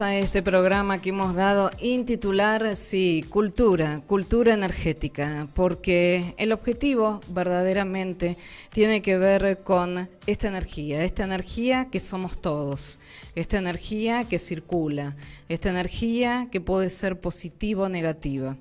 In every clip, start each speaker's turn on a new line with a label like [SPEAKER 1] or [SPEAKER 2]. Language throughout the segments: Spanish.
[SPEAKER 1] A este programa que hemos dado intitular, sí, cultura energética, porque el objetivo verdaderamente tiene que ver con esta energía que somos todos, esta energía que circula, esta energía que puede ser positiva o negativa,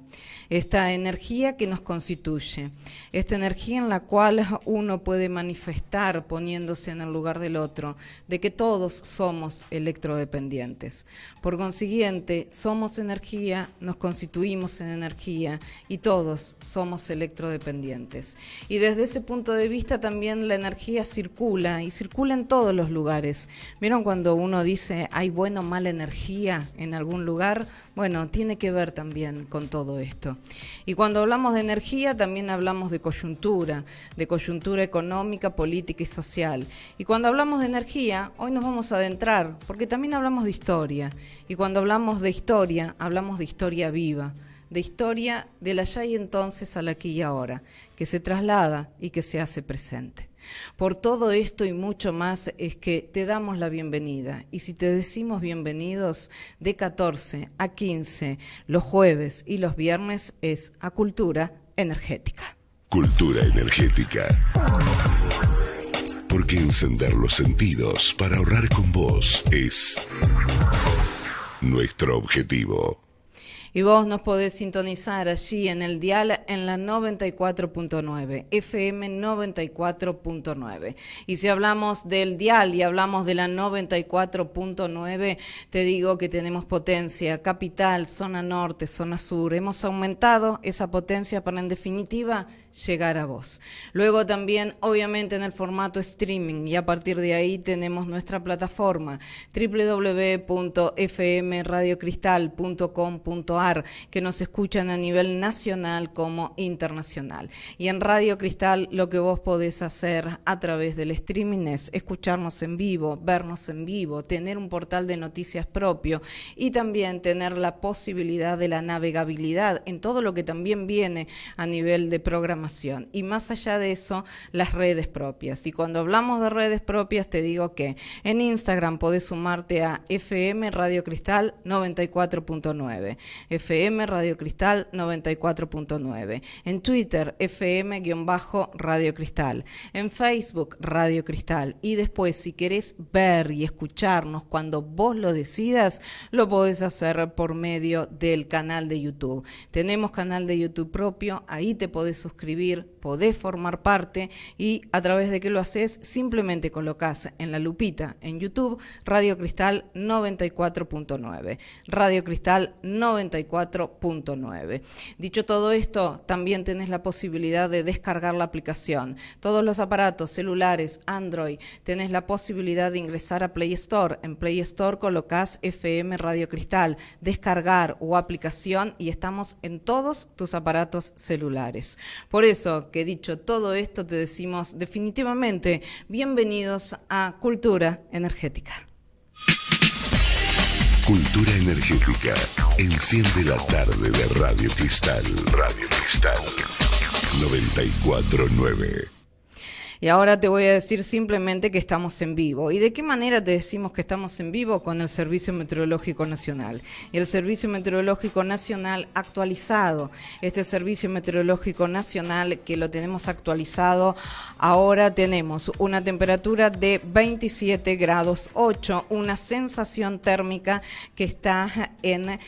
[SPEAKER 1] esta energía que nos constituye, esta energía en la cual uno puede manifestar poniéndose en el lugar del otro, de que todos somos electrodependientes. Por consiguiente, somos energía, nos constituimos en energía y todos somos electrodependientes. Y desde ese punto de vista también la energía circula y circula en todos los lugares. ¿Vieron cuando uno dice hay buena o mala energía en algún lugar? Bueno, tiene que ver también con todo esto. Y cuando hablamos de energía también hablamos de coyuntura económica, política y social. Y cuando hablamos de energía, hoy nos vamos a adentrar, porque también hablamos de historia. Y cuando hablamos de historia, hablamos de historia viva, de historia del allá y entonces al aquí y ahora, que se traslada y que se hace presente. Por todo esto y mucho más es que te damos la bienvenida. Y si te decimos bienvenidos, de 14 a 15, los jueves y los viernes es a Cultura Energética.
[SPEAKER 2] Cultura Energética. Porque encender los sentidos para ahorrar con vos es nuestro objetivo.
[SPEAKER 1] Y vos nos podés sintonizar allí en el dial en la 94.9, FM 94.9. Y si hablamos del dial y hablamos de la 94.9, te digo que tenemos potencia, capital, zona norte, zona sur. Hemos aumentado esa potencia para en definitiva llegar a vos. Luego también, obviamente, en el formato streaming, y a partir de ahí tenemos nuestra plataforma www.fmradiocristal.com.ar, que nos escuchan a nivel nacional como internacional. Y en Radio Cristal lo que vos podés hacer a través del streaming es escucharnos en vivo, vernos en vivo, tener un portal de noticias propio y también tener la posibilidad de la navegabilidad en todo lo que también viene a nivel de programación. Y más allá de eso, las redes propias. Y cuando hablamos de redes propias, te digo que en Instagram podés sumarte a FM Radio Cristal 94.9, FM Radio Cristal 94.9, en Twitter FM-Radio Cristal, en Facebook Radio Cristal. Y después, si querés ver y escucharnos cuando vos lo decidas, lo podés hacer por medio del canal de YouTube. Tenemos canal de YouTube propio, ahí te podés suscribir, podés formar parte y a través de que lo haces, simplemente colocás en la lupita en YouTube Radio Cristal 94.9, Radio Cristal 94.9. Dicho todo esto, también tenés la posibilidad de descargar la aplicación. Todos los aparatos celulares Android tenés la posibilidad de ingresar a Play Store. En Play Store colocás FM Radio Cristal, descargar o aplicación y estamos en todos tus aparatos celulares. Por eso que dicho todo esto te decimos definitivamente bienvenidos a Cultura Energética.
[SPEAKER 2] Cultura Energética enciende la tarde de Radio Cristal. Radio Cristal 94.9.
[SPEAKER 1] Y ahora te voy a decir simplemente que estamos en vivo. ¿Y de qué manera te decimos que estamos en vivo? Con el Servicio Meteorológico Nacional. Y el Servicio Meteorológico Nacional actualizado. Este Servicio Meteorológico Nacional que lo tenemos actualizado, ahora tenemos una temperatura de 27 grados 8, una sensación térmica que está en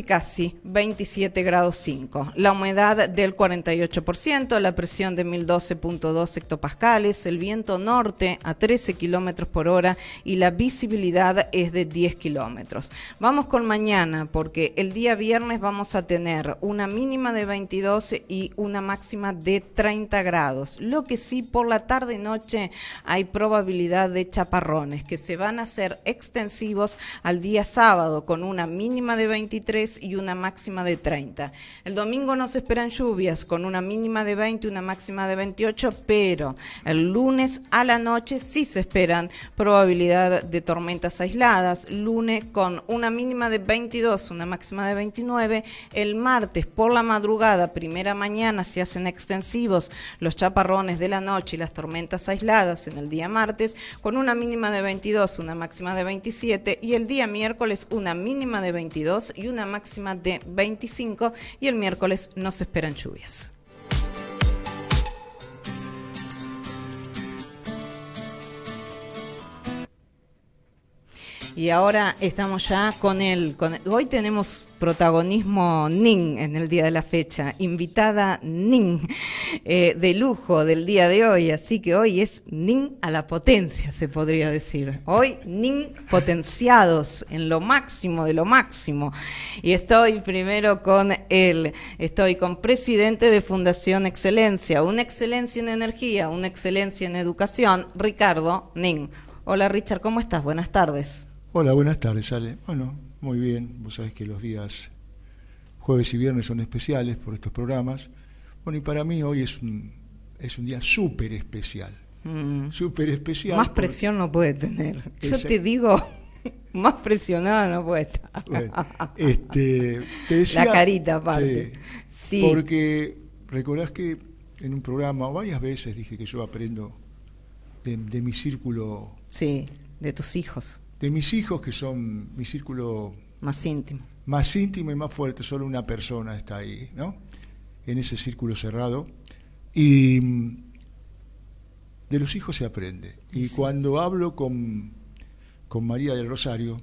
[SPEAKER 1] casi 27 grados 5. La humedad del 48%, la presión de 1012.2 hectopascales, el viento norte a 13 kilómetros por hora y la visibilidad es de 10 kilómetros. Vamos con mañana porque el día viernes vamos a tener una mínima de 22 y una máxima de 30 grados. Lo que sí, por la tarde y noche hay probabilidad de chaparrones que se van a hacer extensivos al día sábado con una mínima de 23 23 y una máxima de 30. El domingo no se esperan lluvias, con una mínima de 20 y una máxima de 28, pero el lunes a la noche sí se esperan probabilidad de tormentas aisladas. Lunes con una mínima de 22, una máxima de 29. El martes por la madrugada, primera mañana, se hacen extensivos los chaparrones de la noche y las tormentas aisladas en el día martes, con una mínima de 22, una máxima de 27, y el día miércoles una mínima de 22 y una máxima de 25, y el miércoles no se esperan lluvias. Y ahora estamos ya con hoy tenemos protagonismo Nin en el día de la fecha, invitada Nin de lujo del día de hoy, así que hoy es Nin a la potencia, se podría decir. Hoy Nin potenciados en lo máximo de lo máximo. Y estoy primero con él, estoy con presidente de Fundación Excelencia, una excelencia en energía, una excelencia en educación, Ricardo Nin. Hola Richard, ¿cómo estás? Buenas tardes.
[SPEAKER 3] Hola, buenas tardes, Ale. Bueno, muy bien. Vos sabés que los días jueves y viernes son especiales por estos programas. Bueno, y para mí hoy es un día súper especial. Súper especial.
[SPEAKER 1] Más presión no puede tener. Yo te digo, más presionada no puede estar.
[SPEAKER 3] Bueno, te decía,
[SPEAKER 1] la carita aparte. Sí.
[SPEAKER 3] Porque recordás que en un programa, o varias veces dije que yo aprendo de mi círculo.
[SPEAKER 1] Sí, de tus hijos.
[SPEAKER 3] De mis hijos, que son mi círculo
[SPEAKER 1] más íntimo
[SPEAKER 3] y más fuerte. Solo una persona está ahí, ¿no? En ese círculo cerrado. Y de los hijos se aprende. Y sí. Cuando hablo con María del Rosario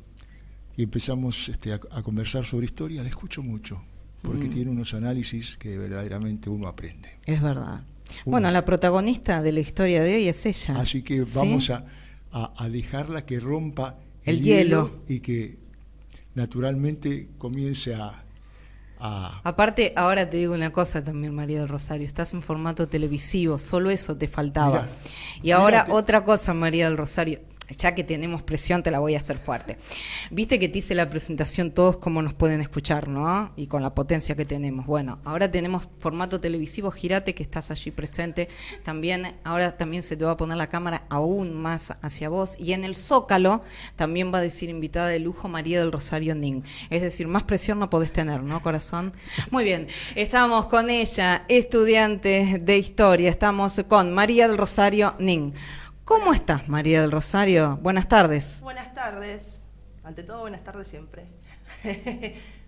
[SPEAKER 3] y empezamos a conversar sobre historia, la escucho mucho, porque tiene unos análisis que verdaderamente uno aprende.
[SPEAKER 1] Es verdad. Bueno, la protagonista de la historia de hoy es ella.
[SPEAKER 3] Así que vamos a dejarla que rompa
[SPEAKER 1] el hielo
[SPEAKER 3] y que naturalmente comience a...
[SPEAKER 1] Aparte, ahora te digo una cosa también, María del Rosario, estás en formato televisivo, solo eso te faltaba. Y ahora otra cosa, María del Rosario, ya que tenemos presión, te la voy a hacer fuerte. Viste que te hice la presentación todos cómo nos pueden escuchar, ¿no? Y con la potencia que tenemos. Bueno, ahora tenemos formato televisivo, girate que estás allí presente. Ahora también se te va a poner la cámara aún más hacia vos. Y en el Zócalo también va a decir invitada de lujo María del Rosario Nin. Es decir, más presión no podés tener, ¿no, corazón? Muy bien, estamos con ella, estudiante de historia. Estamos con María del Rosario Nin. ¿Cómo estás, María del Rosario? Buenas tardes.
[SPEAKER 4] Buenas tardes. Ante todo, buenas tardes siempre.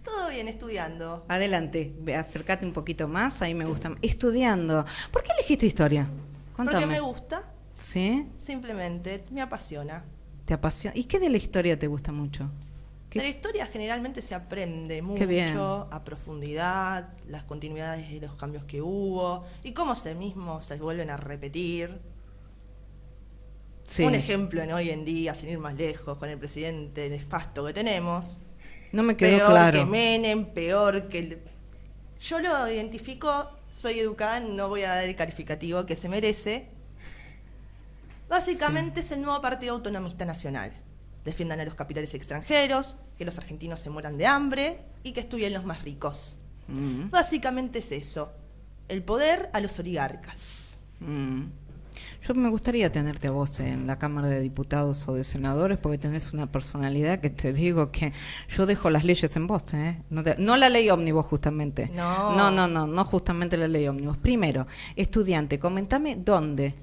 [SPEAKER 4] Todo bien, estudiando.
[SPEAKER 1] Adelante, acércate un poquito más, ahí me gusta. Estudiando. ¿Por qué elegiste historia? Contame.
[SPEAKER 4] Porque me gusta.
[SPEAKER 1] ¿Sí?
[SPEAKER 4] Simplemente, me apasiona.
[SPEAKER 1] ¿Te apasiona? ¿Y qué de la historia te gusta mucho?
[SPEAKER 4] De la historia generalmente se aprende mucho, a profundidad, las continuidades de los cambios que hubo y cómo se vuelven a repetir. Sí. Un ejemplo en hoy en día, sin ir más lejos, con el presidente nefasto que tenemos.
[SPEAKER 1] No me quedó
[SPEAKER 4] peor
[SPEAKER 1] claro.
[SPEAKER 4] Peor que Menem, peor que... Yo lo identifico, soy educada, no voy a dar el calificativo que se merece. Básicamente es el nuevo Partido Autonomista Nacional. Defiendan a los capitales extranjeros, que los argentinos se mueran de hambre y que estudien los más ricos. Básicamente es eso, el poder a los oligarcas.
[SPEAKER 1] Yo me gustaría tenerte a vos en la Cámara de Diputados o de Senadores, porque tenés una personalidad que te digo que yo dejo las leyes en vos, ¿eh? No la ley ómnibus, justamente. No justamente la ley ómnibus. Primero, estudiante, comentame dónde.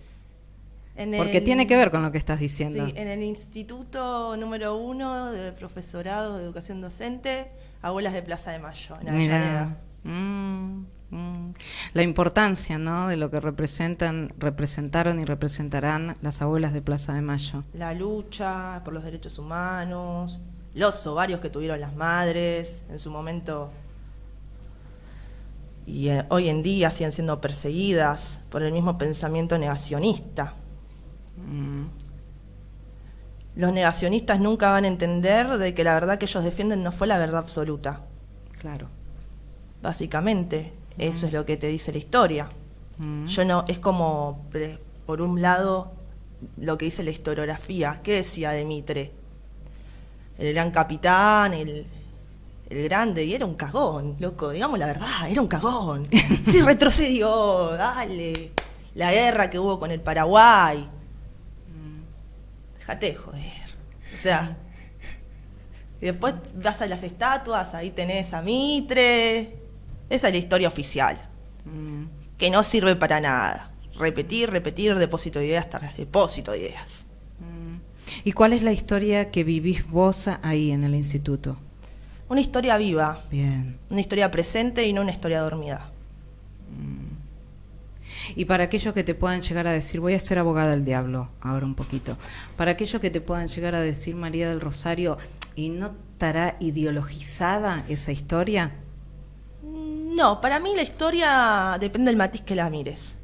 [SPEAKER 1] Porque tiene que ver con lo que estás diciendo.
[SPEAKER 4] Sí, en el Instituto número 1 de Profesorado de Educación Docente, Abuelas de Plaza de Mayo, en Avellaneda.
[SPEAKER 1] La importancia, ¿no?, de lo que representaron y representarán las abuelas de Plaza de Mayo.
[SPEAKER 4] La lucha por los derechos humanos, los ovarios que tuvieron las madres en su momento y hoy en día siguen siendo perseguidas por el mismo pensamiento negacionista. Los negacionistas nunca van a entender de que la verdad que ellos defienden no fue la verdad absoluta.
[SPEAKER 1] Claro.
[SPEAKER 4] Básicamente, eso es lo que te dice la historia. Yo no, es como, por un lado, lo que dice la historiografía. ¿Qué decía de Mitre? El gran capitán, el el Grande, y era un cagón, loco, digamos la verdad, era un cagón. Sí, retrocedió, dale. La guerra que hubo con el Paraguay. Déjate de joder. O sea, y después vas a las estatuas, ahí tenés a Mitre. Esa es la historia oficial, que no sirve para nada. Repetir, depósito de ideas tras depósito de ideas.
[SPEAKER 1] ¿Y cuál es la historia que vivís vos ahí en el instituto?
[SPEAKER 4] Una historia viva.
[SPEAKER 1] Bien.
[SPEAKER 4] Una historia presente y no una historia dormida.
[SPEAKER 1] Y para aquellos que te puedan llegar a decir, voy a ser abogada del diablo, ahora un poquito, para aquellos que te puedan llegar a decir, María del Rosario, ¿y no estará ideologizada esa historia?
[SPEAKER 4] No, para mí la historia depende del matiz que la mires.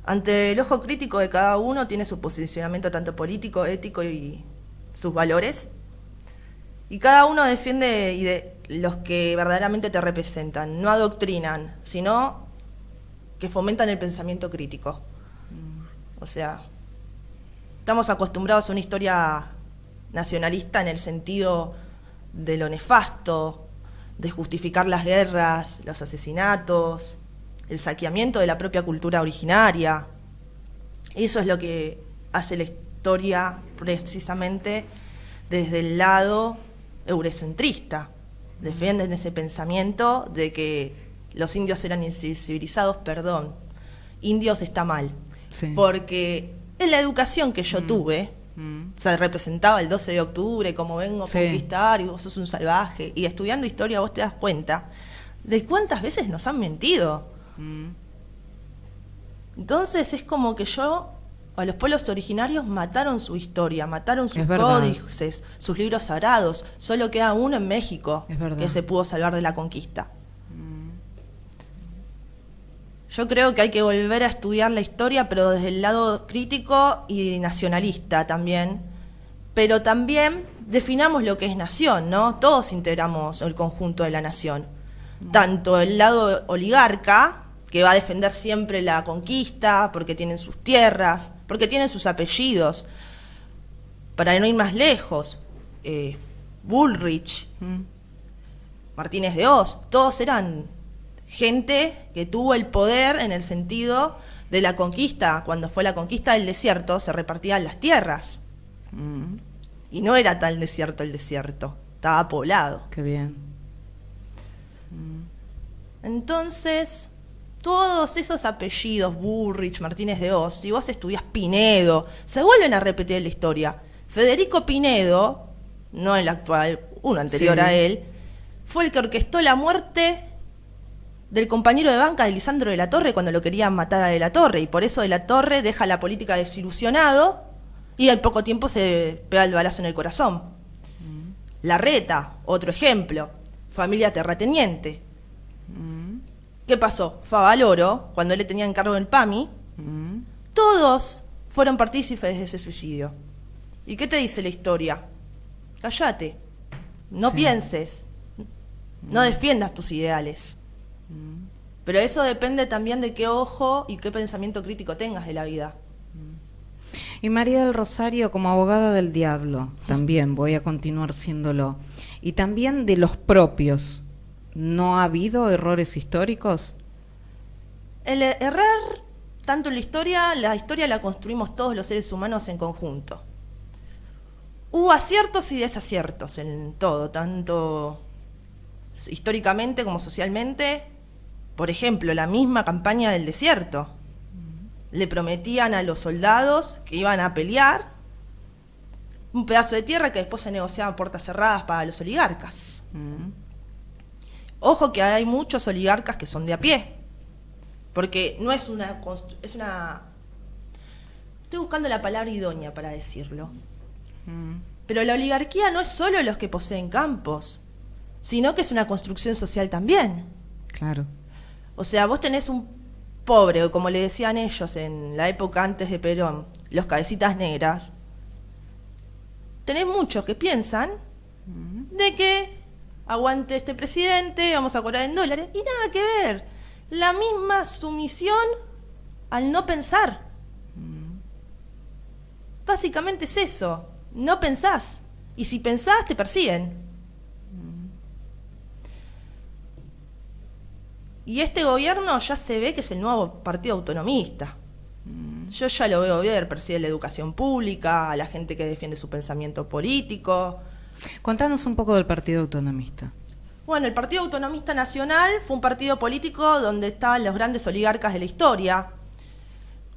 [SPEAKER 4] Ante el ojo crítico de cada uno tiene su posicionamiento tanto político, ético y sus valores. Y cada uno defiende y de los que verdaderamente te representan, no adoctrinan, sino que fomentan el pensamiento crítico. O sea, estamos acostumbrados a una historia nacionalista en el sentido de lo nefasto, de justificar las guerras, los asesinatos, el saqueamiento de la propia cultura originaria. Eso es lo que hace la historia precisamente desde el lado eurocentrista. Defienden ese pensamiento de que los indios eran incivilizados, indios está mal.
[SPEAKER 1] Sí.
[SPEAKER 4] Porque en la educación que yo tuve, se representaba el 12 de octubre como vengo a conquistar y vos sos un salvaje. Y estudiando historia vos te das cuenta de cuántas veces nos han mentido. Entonces es como que a los pueblos originarios mataron su historia, mataron sus códices, sus libros sagrados. Solo queda uno en México que se pudo salvar de la conquista. Yo creo que hay que volver a estudiar la historia, pero desde el lado crítico y nacionalista también. Pero también definamos lo que es nación, ¿no? Todos integramos el conjunto de la nación. Tanto el lado oligarca, que va a defender siempre la conquista, porque tienen sus tierras, porque tienen sus apellidos. Para no ir más lejos, Bullrich, Martínez de Hoz, todos eran gente que tuvo el poder en el sentido de la conquista. Cuando fue la conquista del desierto, se repartían las tierras. Y no era tal desierto el desierto, estaba poblado.
[SPEAKER 1] Qué bien.
[SPEAKER 4] Entonces, todos esos apellidos, Bullrich, Martínez de Hoz, si vos estudiás Pinedo, se vuelven a repetir en la historia. Federico Pinedo, no el actual, uno anterior a él, fue el que orquestó la muerte del compañero de banca de Lisandro de la Torre cuando lo querían matar a de la Torre, y por eso de la Torre deja la política desilusionado y al poco tiempo se pega el balazo en el corazón. Larreta, otro ejemplo, familia terrateniente. ¿Qué pasó? Favaloro, cuando le tenían cargo del PAMI, todos fueron partícipes de ese suicidio. ¿Y qué te dice la historia? Cállate, no pienses, no defiendas tus ideales. Pero eso depende también de qué ojo y qué pensamiento crítico tengas de la vida.
[SPEAKER 1] Y María del Rosario, como abogada del diablo, también voy a continuar siéndolo. Y también de los propios, ¿no ha habido errores históricos?
[SPEAKER 4] El errar, tanto en la historia la construimos todos los seres humanos en conjunto. Hubo aciertos y desaciertos en todo, tanto históricamente como socialmente. Por ejemplo, la misma campaña del desierto. Le prometían a los soldados que iban a pelear un pedazo de tierra que después se negociaba a puertas cerradas para los oligarcas. Ojo que hay muchos oligarcas que son de a pie, porque no es una... Estoy buscando la palabra idónea para decirlo. Pero la oligarquía no es solo los que poseen campos, sino que es una construcción social también.
[SPEAKER 1] Claro.
[SPEAKER 4] O sea, vos tenés un pobre, o como le decían ellos en la época antes de Perón, los cabecitas negras. Tenés muchos que piensan de que aguante este presidente, vamos a cobrar en dólares, y nada que ver. La misma sumisión al no pensar. Básicamente es eso, no pensás. Y si pensás, te persiguen. Y este gobierno ya se ve que es el nuevo partido autonomista. Yo ya lo veo ver, persigue la educación pública, a la gente que defiende su pensamiento político.
[SPEAKER 1] Contanos un poco del Partido Autonomista.
[SPEAKER 4] Bueno, el Partido Autonomista Nacional fue un partido político donde estaban los grandes oligarcas de la historia,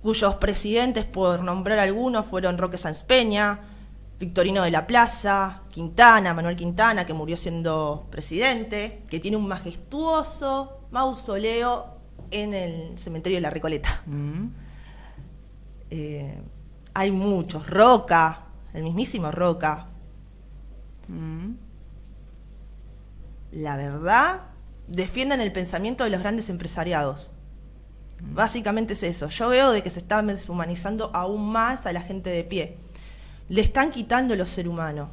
[SPEAKER 4] cuyos presidentes, por nombrar algunos, fueron Roque Sáenz Peña, Victorino de la Plaza, Quintana, Manuel Quintana, que murió siendo presidente, que tiene un majestuoso mausoleo en el cementerio de La Recoleta. Hay muchos, Roca, el mismísimo Roca. La verdad, defienden el pensamiento de los grandes empresariados. Básicamente es eso. Yo veo de que se está deshumanizando aún más a la gente de pie. Le están quitando lo ser humano.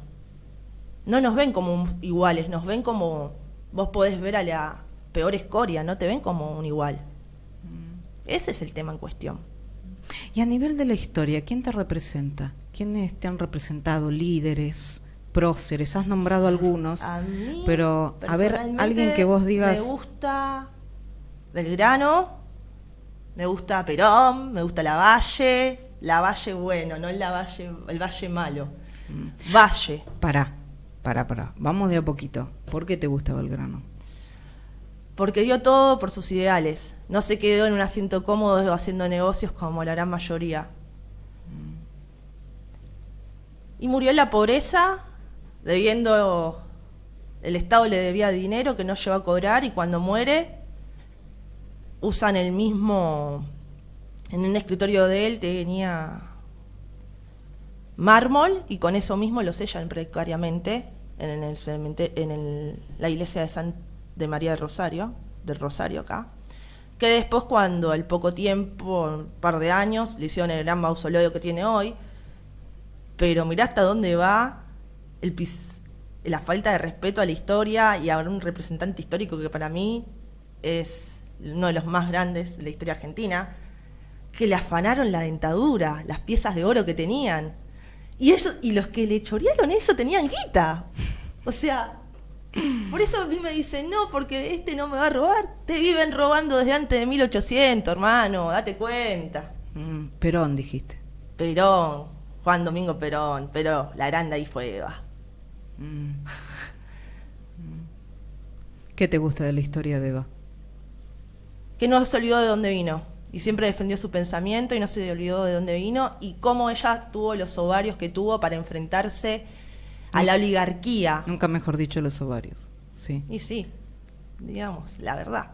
[SPEAKER 4] No nos ven como iguales, nos ven como... Vos podés ver a la peor escoria, no te ven como un igual. Ese es el tema en cuestión.
[SPEAKER 1] Y a nivel de la historia, ¿quién te representa? ¿Quiénes te han representado? ¿Líderes? ¿Próceres? Has nombrado algunos.
[SPEAKER 4] A mí,
[SPEAKER 1] pero, a ver, alguien que vos digas...
[SPEAKER 4] Me gusta Belgrano, me gusta Perón, me gusta Lavalle bueno, no el Valle malo. Valle.
[SPEAKER 1] Pará. Vamos de a poquito. ¿Por qué te gusta Belgrano?
[SPEAKER 4] Porque dio todo por sus ideales. No se quedó en un asiento cómodo haciendo negocios como la gran mayoría. Y murió en la pobreza, debiendo... El Estado le debía dinero que no llegó a cobrar, y cuando muere, usan el mismo... En un escritorio de él tenía mármol, y con eso mismo lo sellan precariamente en la iglesia de María del Rosario acá, que después, cuando al poco tiempo, un par de años, le hicieron el gran mausoleo que tiene hoy. Pero mirá hasta dónde va la falta de respeto a la historia, y a un representante histórico que para mí es uno de los más grandes de la historia argentina, que le afanaron la dentadura, las piezas de oro que tenían. Y los que le chorearon eso tenían guita. O sea, por eso a mí me dicen, no, porque este no me va a robar. Te viven robando desde antes de 1800, hermano, date cuenta.
[SPEAKER 1] Perón, dijiste.
[SPEAKER 4] Perón, Juan Domingo Perón, pero la grande ahí fue Eva.
[SPEAKER 1] ¿Qué te gusta de la historia de Eva?
[SPEAKER 4] Que no se olvidó de dónde vino, y siempre defendió su pensamiento y no se olvidó de dónde vino, y cómo ella tuvo los ovarios que tuvo para enfrentarse a la oligarquía.
[SPEAKER 1] Nunca mejor dicho, los ovarios. Sí.
[SPEAKER 4] Y sí, digamos, la verdad.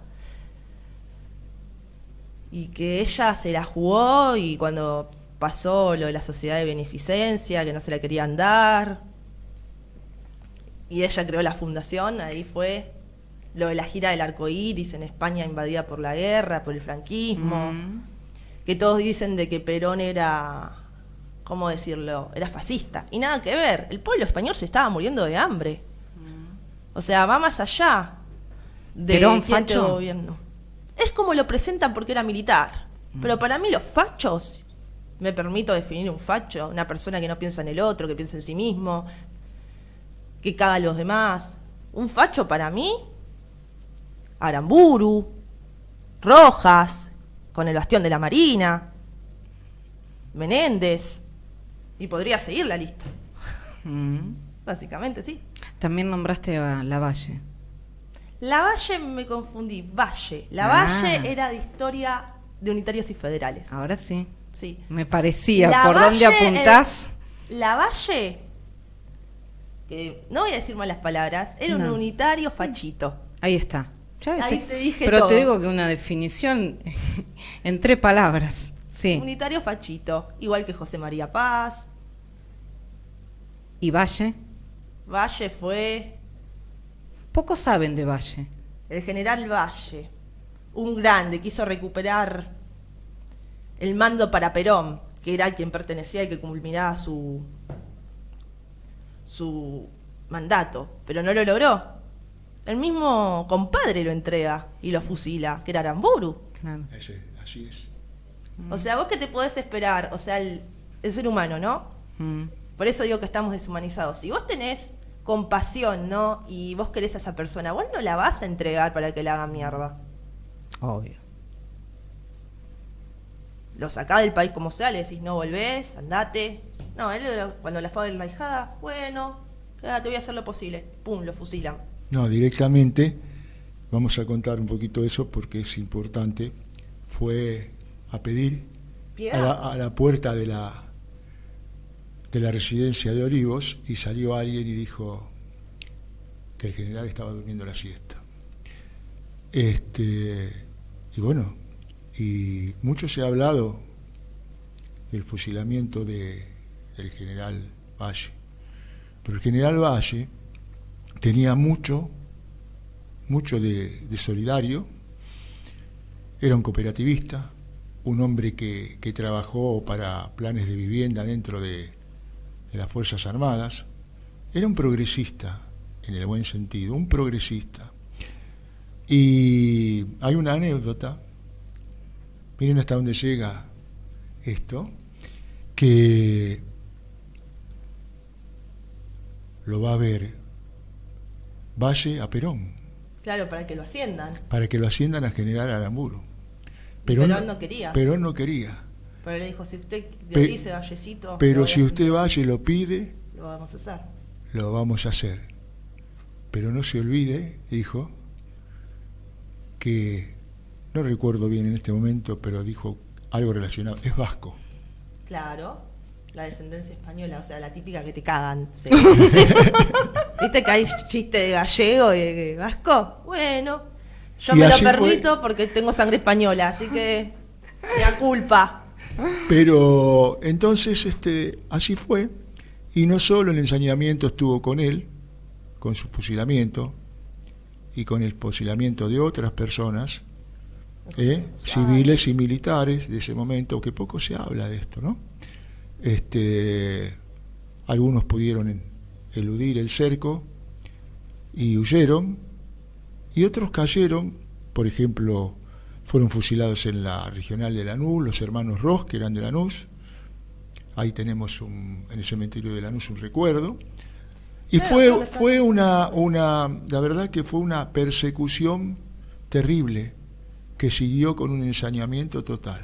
[SPEAKER 4] Y que ella se la jugó, y cuando pasó lo de la sociedad de beneficencia, que no se la querían dar, y ella creó la fundación, ahí fue lo de la gira del arco iris en España, invadida por la guerra, por el franquismo, que todos dicen de que Perón era, ¿cómo decirlo?, era fascista, y nada que ver. El pueblo español se estaba muriendo de hambre. O sea, va más allá de
[SPEAKER 1] Perón facho.
[SPEAKER 4] Gobierno. Es como lo presentan porque era militar, pero para mí los fachos, me permito definir un facho, una persona que no piensa en el otro, que piensa en sí mismo, que caga a los demás. Un facho para mí, Aramburu, Rojas, con el bastión de la Marina, Menéndez, y podría seguir la lista. Básicamente, sí.
[SPEAKER 1] También nombraste a Lavalle.
[SPEAKER 4] Lavalle me confundí, Valle. Lavalle era de historia de unitarios y federales.
[SPEAKER 1] Ahora sí.
[SPEAKER 4] Sí.
[SPEAKER 1] Me parecía.
[SPEAKER 4] Lavalle,
[SPEAKER 1] ¿por dónde apuntás?
[SPEAKER 4] Lavalle, que no voy a decir malas palabras, era un unitario fachito.
[SPEAKER 1] Ahí está.
[SPEAKER 4] Ahí te dije
[SPEAKER 1] pero
[SPEAKER 4] todo.
[SPEAKER 1] te digo que una definición en 3 palabras. Sí.
[SPEAKER 4] Unitario fachito, igual que José María Paz.
[SPEAKER 1] ¿Y Valle?
[SPEAKER 4] Valle fue
[SPEAKER 1] Pocos saben de Valle.
[SPEAKER 4] el general Valle, un grande, quiso recuperar el mando para Perón, que era quien pertenecía y que culminaba su mandato, pero no lo logró. El mismo compadre lo entrega y lo fusila, que era Aramburu.
[SPEAKER 1] Claro.
[SPEAKER 3] Así es.
[SPEAKER 4] O sea, vos qué te podés esperar, o sea, el ser humano, ¿no? Por eso digo que estamos deshumanizados. Si vos tenés compasión, ¿no?, y vos querés a esa persona, vos no la vas a entregar para que la haga mierda.
[SPEAKER 1] Obvio.
[SPEAKER 4] Lo sacás del país como sea, le decís no volvés, andate. No, él cuando la fue a la hijada, bueno, te voy a hacer lo posible. Pum, lo fusilan.
[SPEAKER 3] No, directamente, vamos a contar un poquito eso porque es importante. Fue a pedir a la puerta de la residencia de Olivos y salió alguien y dijo que el general estaba durmiendo la siesta. Y bueno, y mucho se ha hablado del fusilamiento del general Valle, pero el general Valle tenía mucho de solidario, era un cooperativista, un hombre que trabajó para planes de vivienda dentro de las Fuerzas Armadas, era un progresista, en el buen sentido, un progresista. Y hay una anécdota, miren hasta dónde llega esto, que lo va a ver Valle a Perón.
[SPEAKER 4] Claro, para que lo asciendan.
[SPEAKER 3] Para que lo asciendan a general Aramburu.
[SPEAKER 4] Perón no quería.
[SPEAKER 3] Perón no quería.
[SPEAKER 4] Pero le dijo, si usted dice Vallecito...
[SPEAKER 3] Pero si usted Valle lo pide...
[SPEAKER 4] Lo vamos a hacer.
[SPEAKER 3] Lo vamos a hacer. Pero no se olvide, dijo, que... No recuerdo bien en este momento, pero dijo algo relacionado. Es vasco.
[SPEAKER 4] Claro, la descendencia española, o sea, la típica que te cagan. ¿Sí? ¿Viste que hay chiste de gallego y de vasco? Bueno, yo me lo permito porque tengo sangre española, así que me da culpa.
[SPEAKER 3] Pero entonces así fue, y no solo el ensañamiento estuvo con él, con su fusilamiento, y con el fusilamiento de otras personas, civiles y militares de ese momento, que poco se habla de esto, ¿no? Algunos pudieron eludir el cerco y huyeron, y otros cayeron. Por ejemplo, fueron fusilados en la regional de Lanús los hermanos Ross, que eran de Lanús. Ahí tenemos en el cementerio de Lanús un recuerdo. Y fue una la verdad que fue una persecución terrible que siguió con un ensañamiento total.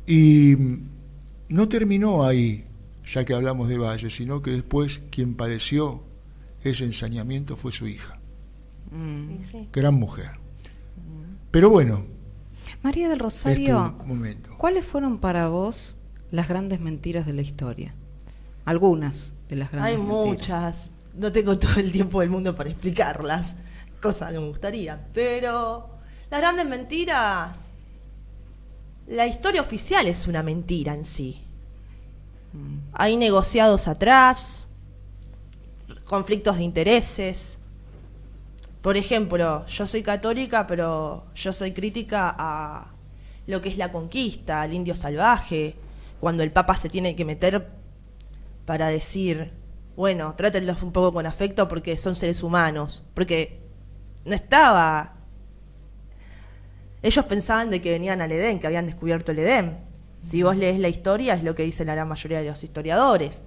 [SPEAKER 3] Y no terminó ahí, ya que hablamos de Valle, sino que después quien padeció ese ensañamiento fue su hija.
[SPEAKER 4] Sí.
[SPEAKER 3] Gran mujer. Pero bueno.
[SPEAKER 1] María del Rosario,
[SPEAKER 3] momento.
[SPEAKER 1] ¿Cuáles fueron para vos las grandes mentiras de la historia? Algunas de las grandes mentiras.
[SPEAKER 4] Hay muchas. No tengo todo el tiempo del mundo para explicarlas. Cosa que me gustaría. Pero las grandes mentiras... La historia oficial es una mentira en sí. Hay negociados atrás, conflictos de intereses. Por ejemplo, yo soy católica, pero yo soy crítica a lo que es la conquista, al indio salvaje, cuando el Papa se tiene que meter para decir, bueno, trátenlos un poco con afecto porque son seres humanos, porque no estaba... Ellos pensaban de que venían al Edén, que habían descubierto el Edén. Si vos lees la historia, es lo que dicen la gran mayoría de los historiadores.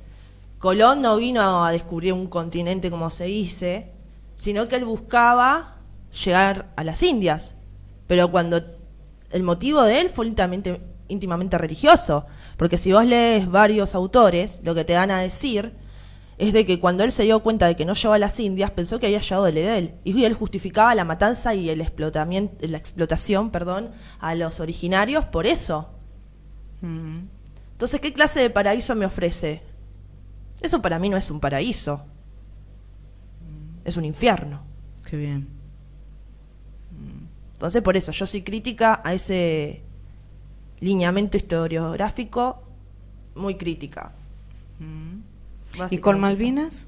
[SPEAKER 4] Colón no vino a descubrir un continente como se dice, sino que él buscaba llegar a las Indias. Pero cuando el motivo de él fue íntimamente religioso, porque si vos lees varios autores, lo que te dan a decir es de que cuando él se dio cuenta de que no llegó a las Indias, pensó que había llegado del Edén, y él justificaba la matanza y la explotación, a los originarios por eso. Entonces, ¿qué clase de paraíso me ofrece? Eso para mí no es un paraíso, es un infierno.
[SPEAKER 1] Qué bien.
[SPEAKER 4] Entonces, por eso yo soy crítica a ese lineamiento historiográfico, muy crítica.
[SPEAKER 1] ¿Y con Malvinas?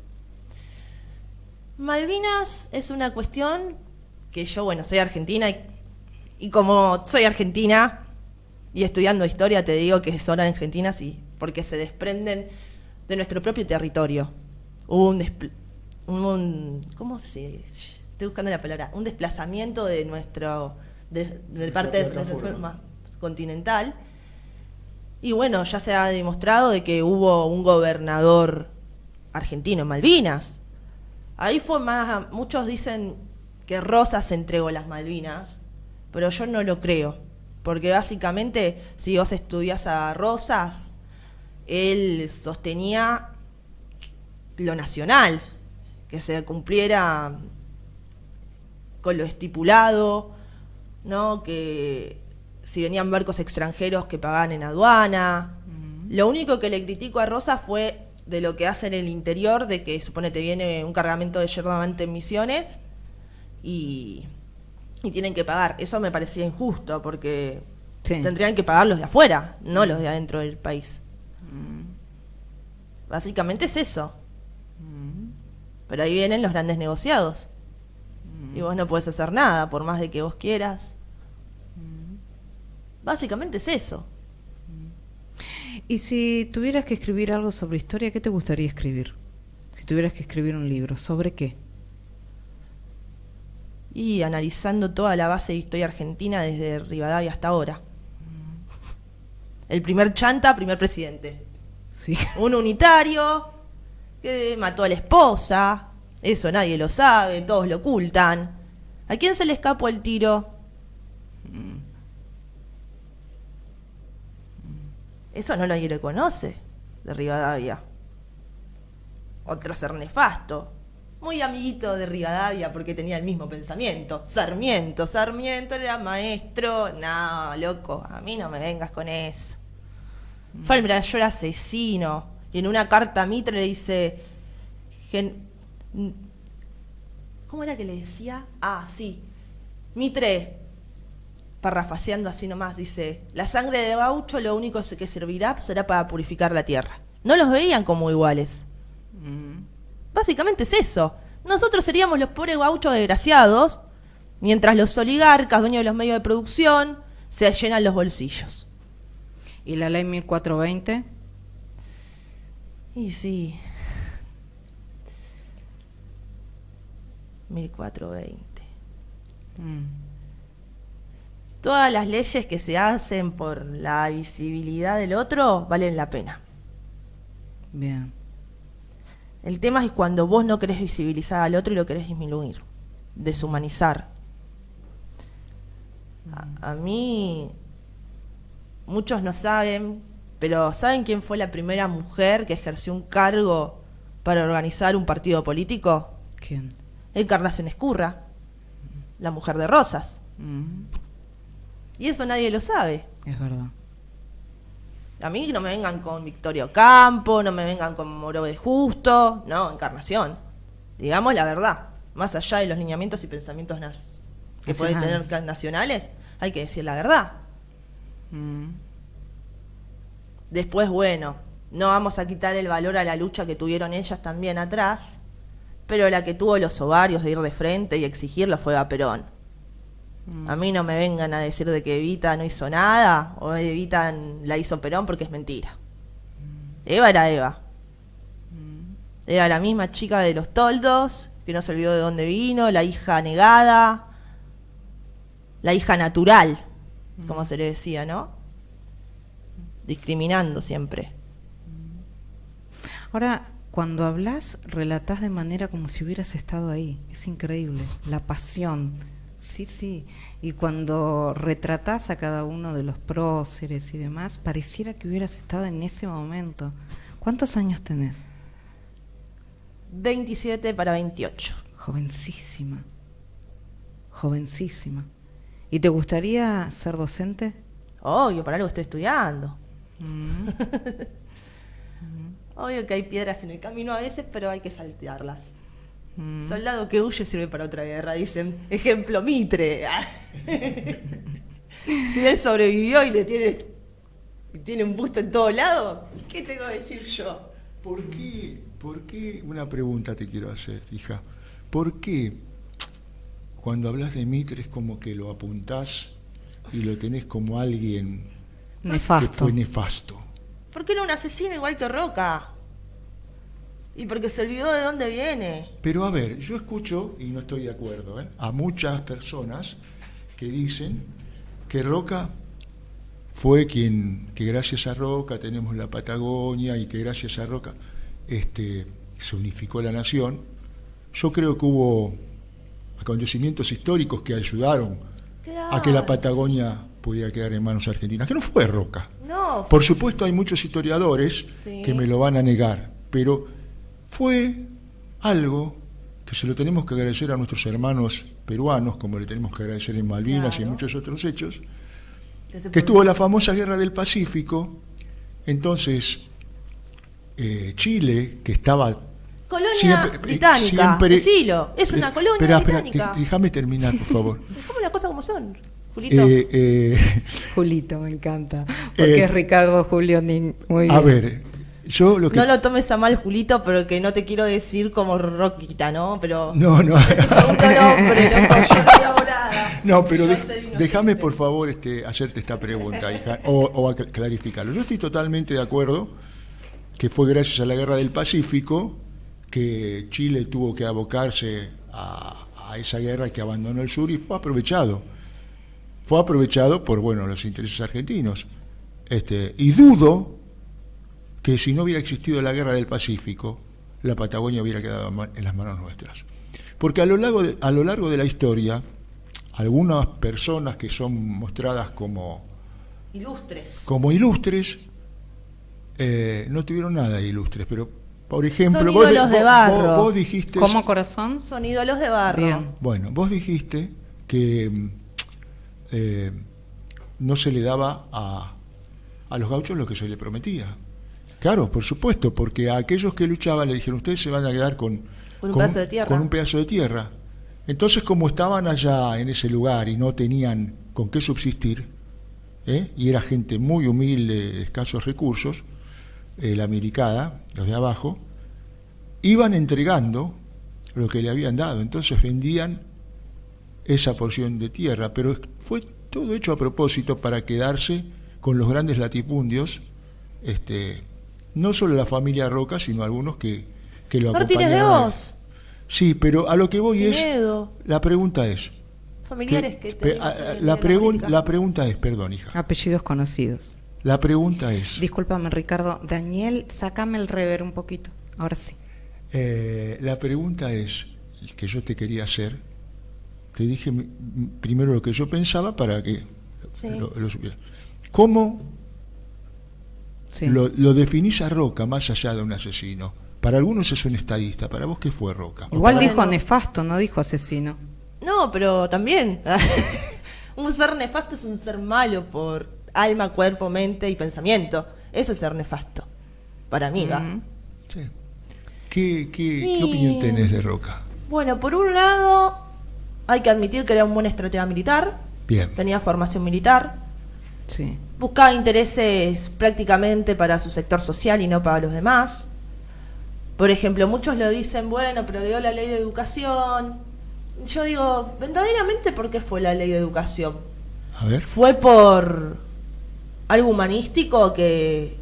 [SPEAKER 4] Malvinas es una cuestión que yo, bueno, soy argentina y como soy argentina y estudiando historia te digo que son argentinas porque se desprenden de nuestro propio territorio. Hubo ¿cómo se dice? Estoy buscando la palabra. Un desplazamiento de de parte más continental. Y bueno, ya se ha demostrado de que hubo un gobernador argentino en Malvinas. Ahí fue más, muchos dicen que Rosas entregó las Malvinas, pero yo no lo creo, porque básicamente si vos estudiás a Rosas, él sostenía lo nacional, que se cumpliera con lo estipulado, ¿no? Que si venían barcos extranjeros que pagaban en aduana. Lo único que le critico a Rosas fue de lo que hace en el interior, de que suponete viene un cargamento de yerba mate en Misiones y tienen que pagar. Eso me parecía injusto, porque tendrían que pagar los de afuera, no los de adentro del país. Básicamente es eso. Pero ahí vienen los grandes negociados. Y vos no podés hacer nada, por más de que vos quieras. Básicamente es eso.
[SPEAKER 1] Y si tuvieras que escribir algo sobre historia, ¿qué te gustaría escribir? Si tuvieras que escribir un libro, ¿sobre qué?
[SPEAKER 4] Y analizando toda la base de historia argentina desde Rivadavia hasta ahora. El primer chanta, primer presidente.
[SPEAKER 1] Sí.
[SPEAKER 4] Un unitario que mató a la esposa. Eso nadie lo sabe, todos lo ocultan. ¿A quién se le escapó el tiro? Eso no nadie lo conoce, de Rivadavia. Otro ser nefasto, muy amiguito de Rivadavia porque tenía el mismo pensamiento. Sarmiento era maestro. No, loco, a mí no me vengas con eso. Fue el mayor asesino. Y en una carta a Mitre le dice... ¿Cómo era que le decía? Ah, sí. Mitre, parrafaseando así nomás, dice: la sangre de gaucho lo único que servirá será para purificar la tierra. No los veían como iguales. Básicamente es eso. Nosotros seríamos los pobres gauchos desgraciados, mientras los oligarcas, dueños de los medios de producción, se llenan los bolsillos.
[SPEAKER 1] ¿Y la ley 1420?
[SPEAKER 4] Y sí. 1420. Todas las leyes que se hacen por la visibilidad del otro valen la pena.
[SPEAKER 1] Bien.
[SPEAKER 4] El tema es cuando vos no querés visibilizar al otro y lo querés disminuir, deshumanizar. A mí, muchos no saben, pero ¿saben quién fue la primera mujer que ejerció un cargo para organizar un partido político?
[SPEAKER 1] ¿Quién?
[SPEAKER 4] Encarnación Escurra, la mujer de Rosas. Y eso nadie lo sabe.
[SPEAKER 1] Es verdad.
[SPEAKER 4] A mí no me vengan con Victoria Ocampo, no me vengan con Moro de Justo. No, Encarnación. Digamos la verdad. Más allá de los lineamientos y pensamientos que pueden tener nacionales, hay que decir la verdad. Después, bueno, no vamos a quitar el valor a la lucha que tuvieron ellas también atrás, pero la que tuvo los ovarios de ir de frente y exigirlo fue a Perón. A mí no me vengan a decir de que Evita no hizo nada, o Evita la hizo Perón, porque es mentira. Eva era Eva. Era la misma chica de los toldos, que no se olvidó de dónde vino, la hija negada, la hija natural, como se le decía, ¿no? Discriminando siempre.
[SPEAKER 1] Ahora, cuando hablas, relatás de manera como si hubieras estado ahí. Es increíble. La pasión. Sí, sí. Y cuando retratás a cada uno de los próceres y demás, pareciera que hubieras estado en ese momento. ¿Cuántos años tenés?
[SPEAKER 4] 27 para 28.
[SPEAKER 1] Jovencísima. Jovencísima. ¿Y te gustaría ser docente?
[SPEAKER 4] Obvio, para algo estoy estudiando. Obvio que hay piedras en el camino a veces, pero hay que saltearlas. Soldado que huye sirve para otra guerra, dicen. Ejemplo, Mitre. Si él sobrevivió y tiene un busto en todos lados, ¿qué tengo que decir yo?
[SPEAKER 3] ¿Por qué? Una pregunta te quiero hacer, hija. ¿Por qué cuando hablas de Mitre es como que lo apuntás y lo tenés como alguien
[SPEAKER 1] nefasto?
[SPEAKER 3] Que fue nefasto.
[SPEAKER 4] Porque era un asesino igual que Roca. Y porque se olvidó de dónde viene.
[SPEAKER 3] Pero a ver, yo escucho, y no estoy de acuerdo, a muchas personas que dicen que Roca fue que gracias a Roca tenemos la Patagonia y que gracias a Roca se unificó la nación. Yo creo que hubo acontecimientos históricos que ayudaron a que la Patagonia pudiera quedar en manos argentinas, que no fue Roca.
[SPEAKER 4] No.
[SPEAKER 3] Por supuesto hay muchos historiadores
[SPEAKER 4] Sí.
[SPEAKER 3] que me lo van a negar, pero fue algo que se lo tenemos que agradecer a nuestros hermanos peruanos, como le tenemos que agradecer en Malvinas y en muchos otros hechos, que estuvo la famosa Guerra del Pacífico. Entonces Chile, que estaba
[SPEAKER 4] colonia británica, decilo, es una colonia británica.
[SPEAKER 3] Déjame terminar, por favor.
[SPEAKER 4] Dejamos las cosas como son, Julito.
[SPEAKER 1] Julito, me encanta, porque es Ricardo Julio Nin. Muy bien.
[SPEAKER 3] A ver, yo lo que...
[SPEAKER 4] No lo tomes a mal, Julito, pero que no te quiero decir como Roquita, ¿no? Pero
[SPEAKER 3] No.
[SPEAKER 4] es tu segundo nombre, loco, yo estoy enamorada.
[SPEAKER 3] No, pero
[SPEAKER 4] Yo sé inocente.
[SPEAKER 3] déjame por favor hacerte esta pregunta, hija, o clarificarlo. Yo estoy totalmente de acuerdo que fue gracias a la Guerra del Pacífico que Chile tuvo que abocarse a esa guerra y que abandonó el sur, y fue aprovechado. Fue aprovechado por los intereses argentinos. Y dudo que si no hubiera existido la Guerra del Pacífico, la Patagonia hubiera quedado en las manos nuestras. Porque a lo largo de la historia, algunas personas que son mostradas como
[SPEAKER 4] ilustres,
[SPEAKER 3] no tuvieron nada de ilustres, pero por ejemplo,
[SPEAKER 4] son ídolos de barro.
[SPEAKER 3] Vos dijiste...
[SPEAKER 1] ¿Cómo, corazón?
[SPEAKER 4] Son ídolos de barro.
[SPEAKER 1] Bien.
[SPEAKER 3] Bueno, vos dijiste que no se le daba a los gauchos lo que se le prometía. Claro, por supuesto, porque a aquellos que luchaban le dijeron, ustedes se van a quedar con
[SPEAKER 4] un pedazo de tierra.
[SPEAKER 3] Con un pedazo de tierra. Entonces, como estaban allá en ese lugar y no tenían con qué subsistir, y era gente muy humilde, de escasos recursos, la miricada, los de abajo, iban entregando lo que le habían dado. Entonces vendían esa porción de tierra, pero fue todo hecho a propósito para quedarse con los grandes latifundios, no solo la familia Roca, sino algunos que lo
[SPEAKER 4] Martínez
[SPEAKER 3] acompañaron.
[SPEAKER 4] de Vos.
[SPEAKER 3] Sí, pero a lo que voy
[SPEAKER 4] Pinedo.
[SPEAKER 3] es, la pregunta es,
[SPEAKER 4] Familiares que te
[SPEAKER 3] la pregunta es, perdón, hija.
[SPEAKER 1] Apellidos conocidos.
[SPEAKER 3] La pregunta es...
[SPEAKER 1] Discúlpame, Ricardo. Daniel, sácame el rever un poquito. Ahora sí.
[SPEAKER 3] La pregunta es, que yo te quería hacer, te dije primero lo que yo pensaba para que lo supiera. ¿Cómo lo definís a Roca más allá de un asesino? Para algunos es un estadista, para vos, ¿qué fue Roca?
[SPEAKER 1] Igual dijo nefasto, no dijo asesino.
[SPEAKER 4] No, pero también un ser nefasto es un ser malo por alma, cuerpo, mente y pensamiento. Eso es ser nefasto. Para mí, ¿va?
[SPEAKER 3] Sí. ¿Qué opinión tenés de Roca?
[SPEAKER 4] Bueno, por un lado, hay que admitir que era un buen estratega militar.
[SPEAKER 3] Bien.
[SPEAKER 4] Tenía formación militar.
[SPEAKER 1] Sí.
[SPEAKER 4] Buscaba intereses prácticamente para su sector social y no para los demás. Por ejemplo, muchos lo dicen, bueno, pero dio la ley de educación. Yo digo, verdaderamente, ¿por qué fue la ley de educación?
[SPEAKER 3] A ver.
[SPEAKER 4] ¿Fue por algo humanístico que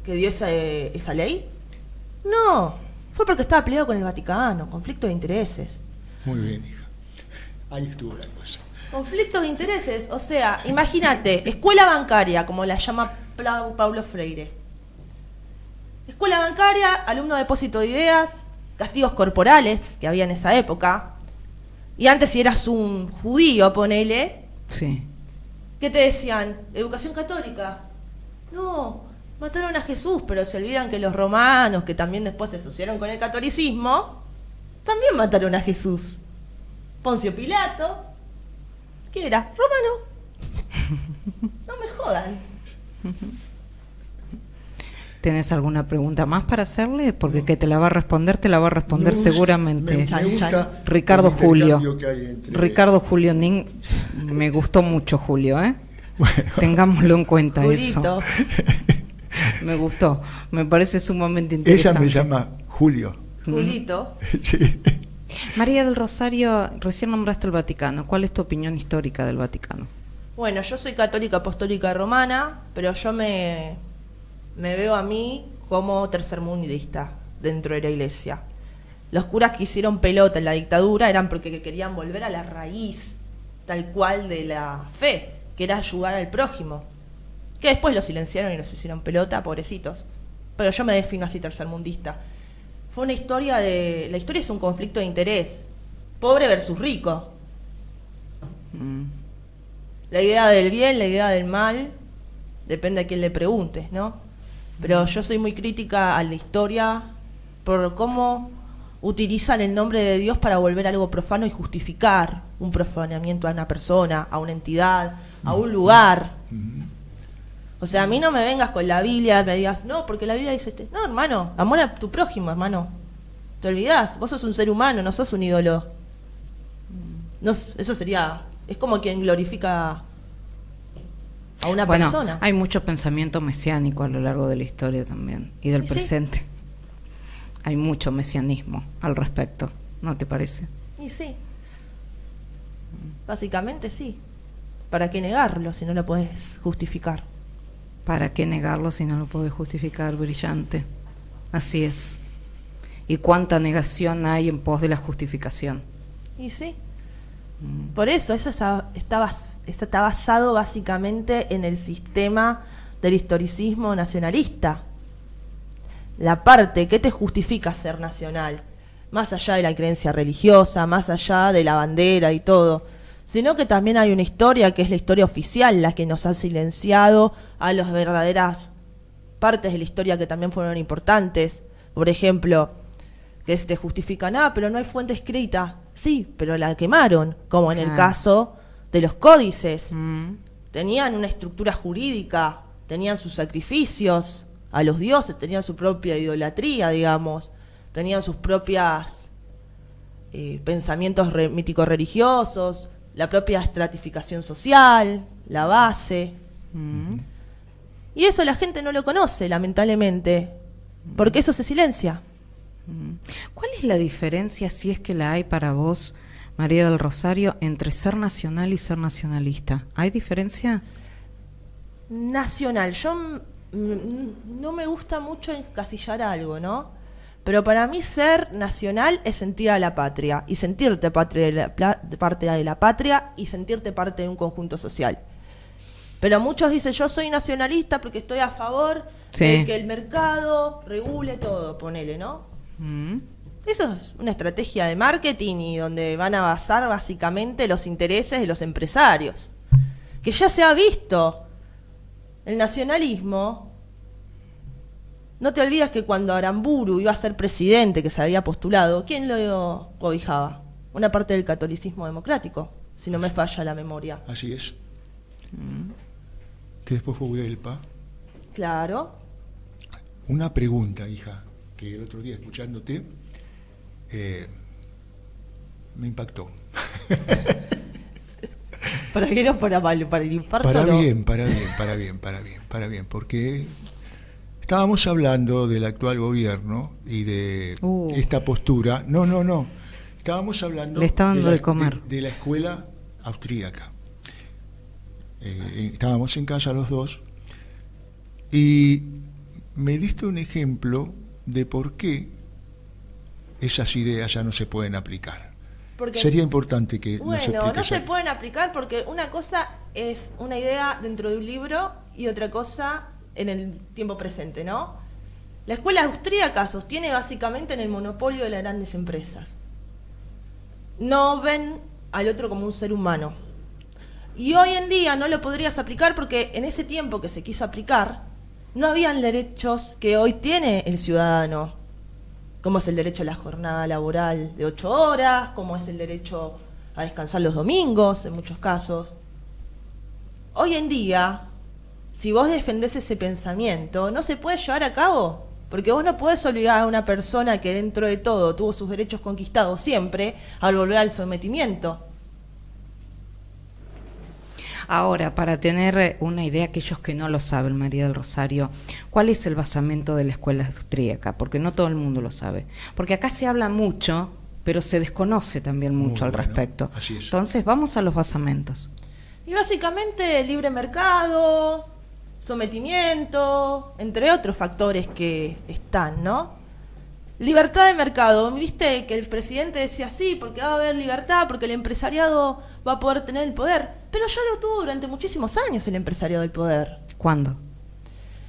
[SPEAKER 4] dio esa ley? No, fue porque estaba peleado con el Vaticano, conflicto de intereses.
[SPEAKER 3] Muy bien, hija. Ahí estuvo la cosa.
[SPEAKER 4] Conflictos de intereses, o sea, imagínate, escuela bancaria, como la llama Paulo Freire. Escuela bancaria, alumno de depósito de ideas, castigos corporales que había en esa época. Y antes, si eras un judío, ponele,
[SPEAKER 1] Sí.
[SPEAKER 4] ¿qué te decían? Educación católica. No, mataron a Jesús, pero se olvidan que los romanos, que también después se asociaron con el catolicismo, también mataron a Jesús. Poncio Pilato, ¿qué era? Romano. No me jodan.
[SPEAKER 1] ¿Tenés alguna pregunta más para hacerle? Porque que te la va a responder seguramente.
[SPEAKER 3] Me gusta
[SPEAKER 1] Ricardo
[SPEAKER 3] el
[SPEAKER 1] Julio.
[SPEAKER 3] intercambio que hay entre...
[SPEAKER 1] Ricardo Julio Nin, me gustó mucho Julio, ¿eh?
[SPEAKER 3] Bueno.
[SPEAKER 1] Tengámoslo en cuenta
[SPEAKER 4] Julito.
[SPEAKER 1] eso. Me gustó, me parece sumamente
[SPEAKER 3] Ella
[SPEAKER 1] interesante.
[SPEAKER 3] me llama Julio.
[SPEAKER 4] Julito.
[SPEAKER 3] Sí.
[SPEAKER 1] María del Rosario, recién nombraste el Vaticano. ¿Cuál es tu opinión histórica del Vaticano?
[SPEAKER 4] Bueno, yo soy católica apostólica romana, pero yo me veo a mí como tercermundista dentro de la iglesia. Los curas que hicieron pelota en la dictadura eran porque querían volver a la raíz tal cual de la fe, que era ayudar al prójimo. Que después los silenciaron y los hicieron pelota, pobrecitos. Pero yo me defino así tercermundista. Fue una historia la historia es un conflicto de interés. Pobre versus rico. La idea del bien, la idea del mal, depende a quién le preguntes, ¿no? Pero yo soy muy crítica a la historia por cómo utilizan el nombre de Dios para volver algo profano y justificar un profanamiento a una persona, a una entidad, a un lugar. O sea, a mí no me vengas con la Biblia, me digas, no, porque la Biblia dice no, hermano, amor a tu prójimo, hermano. Te olvidás, vos sos un ser humano, no sos un ídolo. No, eso sería, es como quien glorifica a una persona.
[SPEAKER 1] Hay mucho pensamiento mesiánico a lo largo de la historia también, y del presente. Hay mucho mesianismo al respecto, ¿no te parece?
[SPEAKER 4] Y sí. Básicamente sí. ¿Para qué negarlo si no lo puedes justificar?
[SPEAKER 1] ¿Para qué negarlo si no lo puedes justificar? Brillante. Así es. ¿Y cuánta negación hay en pos de la justificación?
[SPEAKER 4] Y sí. Por eso está basado básicamente en el sistema del historicismo nacionalista. La parte que te justifica ser nacional, más allá de la creencia religiosa, más allá de la bandera y todo, sino que también hay una historia que es la historia oficial, la que nos ha silenciado a las verdaderas partes de la historia que también fueron importantes. Por ejemplo, que te justifican, pero no hay fuente escrita. Sí, pero la quemaron, como en el caso de los códices. Tenían una estructura jurídica, tenían sus sacrificios a los dioses, tenían su propia idolatría, digamos, tenían sus propias pensamientos míticos religiosos, la propia estratificación social, la base. Y eso la gente no lo conoce, lamentablemente, porque eso se silencia.
[SPEAKER 1] ¿Cuál es la diferencia, si es que la hay para vos, María del Rosario, entre ser nacional y ser nacionalista? ¿Hay diferencia?
[SPEAKER 4] Nacional, yo no me gusta mucho encasillar algo, ¿no? Pero para mí ser nacional es sentir a la patria, y sentirte parte de la patria y sentirte parte de un conjunto social. Pero muchos dicen, yo soy nacionalista porque estoy a favor de que el mercado regule todo, ponele, ¿no? Eso es una estrategia de marketing y donde van a basar básicamente los intereses de los empresarios. Que ya se ha visto. El nacionalismo, no te olvides que cuando Aramburu iba a ser presidente, que se había postulado, ¿quién lo cobijaba? Una parte del catolicismo democrático, si no me falla la memoria.
[SPEAKER 3] Así es. Que después fue Hudelpa.
[SPEAKER 4] Claro.
[SPEAKER 3] Una pregunta, hija, que el otro día escuchándote me impactó.
[SPEAKER 4] ¿Para qué no? ¿Para el infarto?
[SPEAKER 3] Para
[SPEAKER 4] no?
[SPEAKER 3] bien, porque estábamos hablando del actual gobierno y de esta postura. No. Estábamos hablando
[SPEAKER 1] Le está dando de comer.
[SPEAKER 3] De la escuela austríaca. Estábamos en casa los dos y me diste un ejemplo de por qué esas ideas ya no se pueden aplicar.
[SPEAKER 4] Porque,
[SPEAKER 3] sería importante que nos expliques.
[SPEAKER 4] No se pueden aplicar porque una cosa es una idea dentro de un libro y otra cosa en el tiempo presente, ¿no? La escuela austríaca sostiene básicamente en el monopolio de las grandes empresas. No ven al otro como un ser humano. Y hoy en día no lo podrías aplicar porque en ese tiempo que se quiso aplicar, no habían derechos que hoy tiene el ciudadano, como es el derecho a la jornada laboral de 8 horas, como es el derecho a descansar los domingos, en muchos casos. Hoy en día, si vos defendés ese pensamiento, no se puede llevar a cabo, porque vos no podés obligar a una persona que dentro de todo tuvo sus derechos conquistados siempre a volver al sometimiento.
[SPEAKER 1] Ahora, para tener una idea, aquellos que no lo saben, María del Rosario, ¿cuál es el basamento de la escuela austríaca? Porque no todo el mundo lo sabe. Porque acá se habla mucho, pero se desconoce también mucho al respecto.
[SPEAKER 3] Así es.
[SPEAKER 1] Entonces, vamos a los basamentos.
[SPEAKER 4] Y básicamente libre mercado, sometimiento, entre otros factores que están, ¿no? Libertad de mercado. ¿Viste que el presidente decía sí, porque va a haber libertad, porque el empresariado va a poder tener el poder? Pero ya lo tuvo durante muchísimos años el empresariado del poder.
[SPEAKER 1] ¿Cuándo?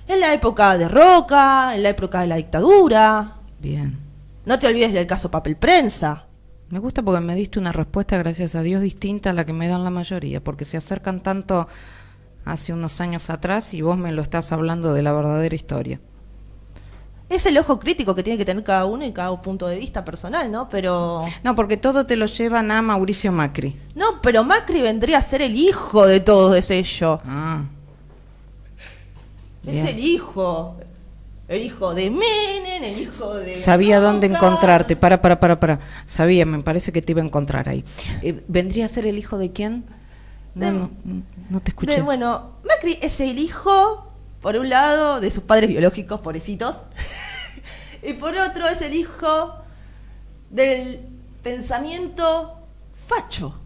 [SPEAKER 4] En la época de Roca, en la época de la dictadura.
[SPEAKER 1] Bien.
[SPEAKER 4] No te olvides del caso Papel Prensa.
[SPEAKER 1] Me gusta porque me diste una respuesta, gracias a Dios, distinta a la que me dan la mayoría, porque se acercan tanto hace unos años atrás y vos me lo estás hablando de la verdadera historia.
[SPEAKER 4] Es el ojo crítico que tiene que tener cada uno y cada punto de vista personal, ¿no? Pero...
[SPEAKER 1] No, porque todo te lo llevan a Mauricio Macri.
[SPEAKER 4] No, pero Macri vendría a ser el hijo de todo ello.
[SPEAKER 1] Ah.
[SPEAKER 4] Es el hijo. El hijo de Menem, el hijo de...
[SPEAKER 1] Sabía dónde encontrarte. Para. Sabía, me parece que te iba a encontrar ahí. ¿Vendría a ser el hijo de quién? No te escuché.
[SPEAKER 4] Bueno, Macri es el hijo... Por un lado, de sus padres biológicos, pobrecitos. Y por otro, es el hijo del pensamiento facho.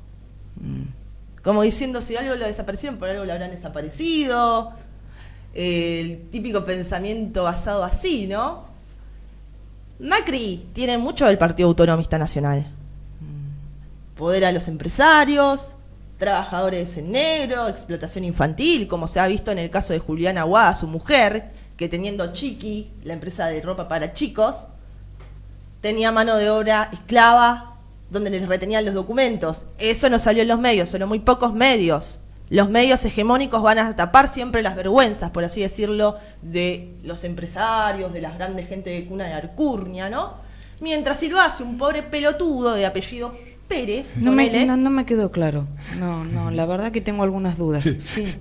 [SPEAKER 4] Como diciendo, si algo lo desaparecieron, por algo lo habrán desaparecido. El típico pensamiento basado así, ¿no? Macri tiene mucho del Partido Autonomista Nacional. Poder a los empresarios... trabajadores en negro, explotación infantil, como se ha visto en el caso de Juliana Aguada, su mujer, que teniendo Chiqui, la empresa de ropa para chicos, tenía mano de obra esclava donde les retenían los documentos. Eso no salió en los medios, solo muy pocos medios. Los medios hegemónicos van a tapar siempre las vergüenzas, por así decirlo, de los empresarios, de las grandes gente de cuna de alcurnia, ¿no? Mientras si lo hace un pobre pelotudo de apellido Pérez,
[SPEAKER 1] no me quedó claro. No, la verdad que tengo algunas dudas. Sí.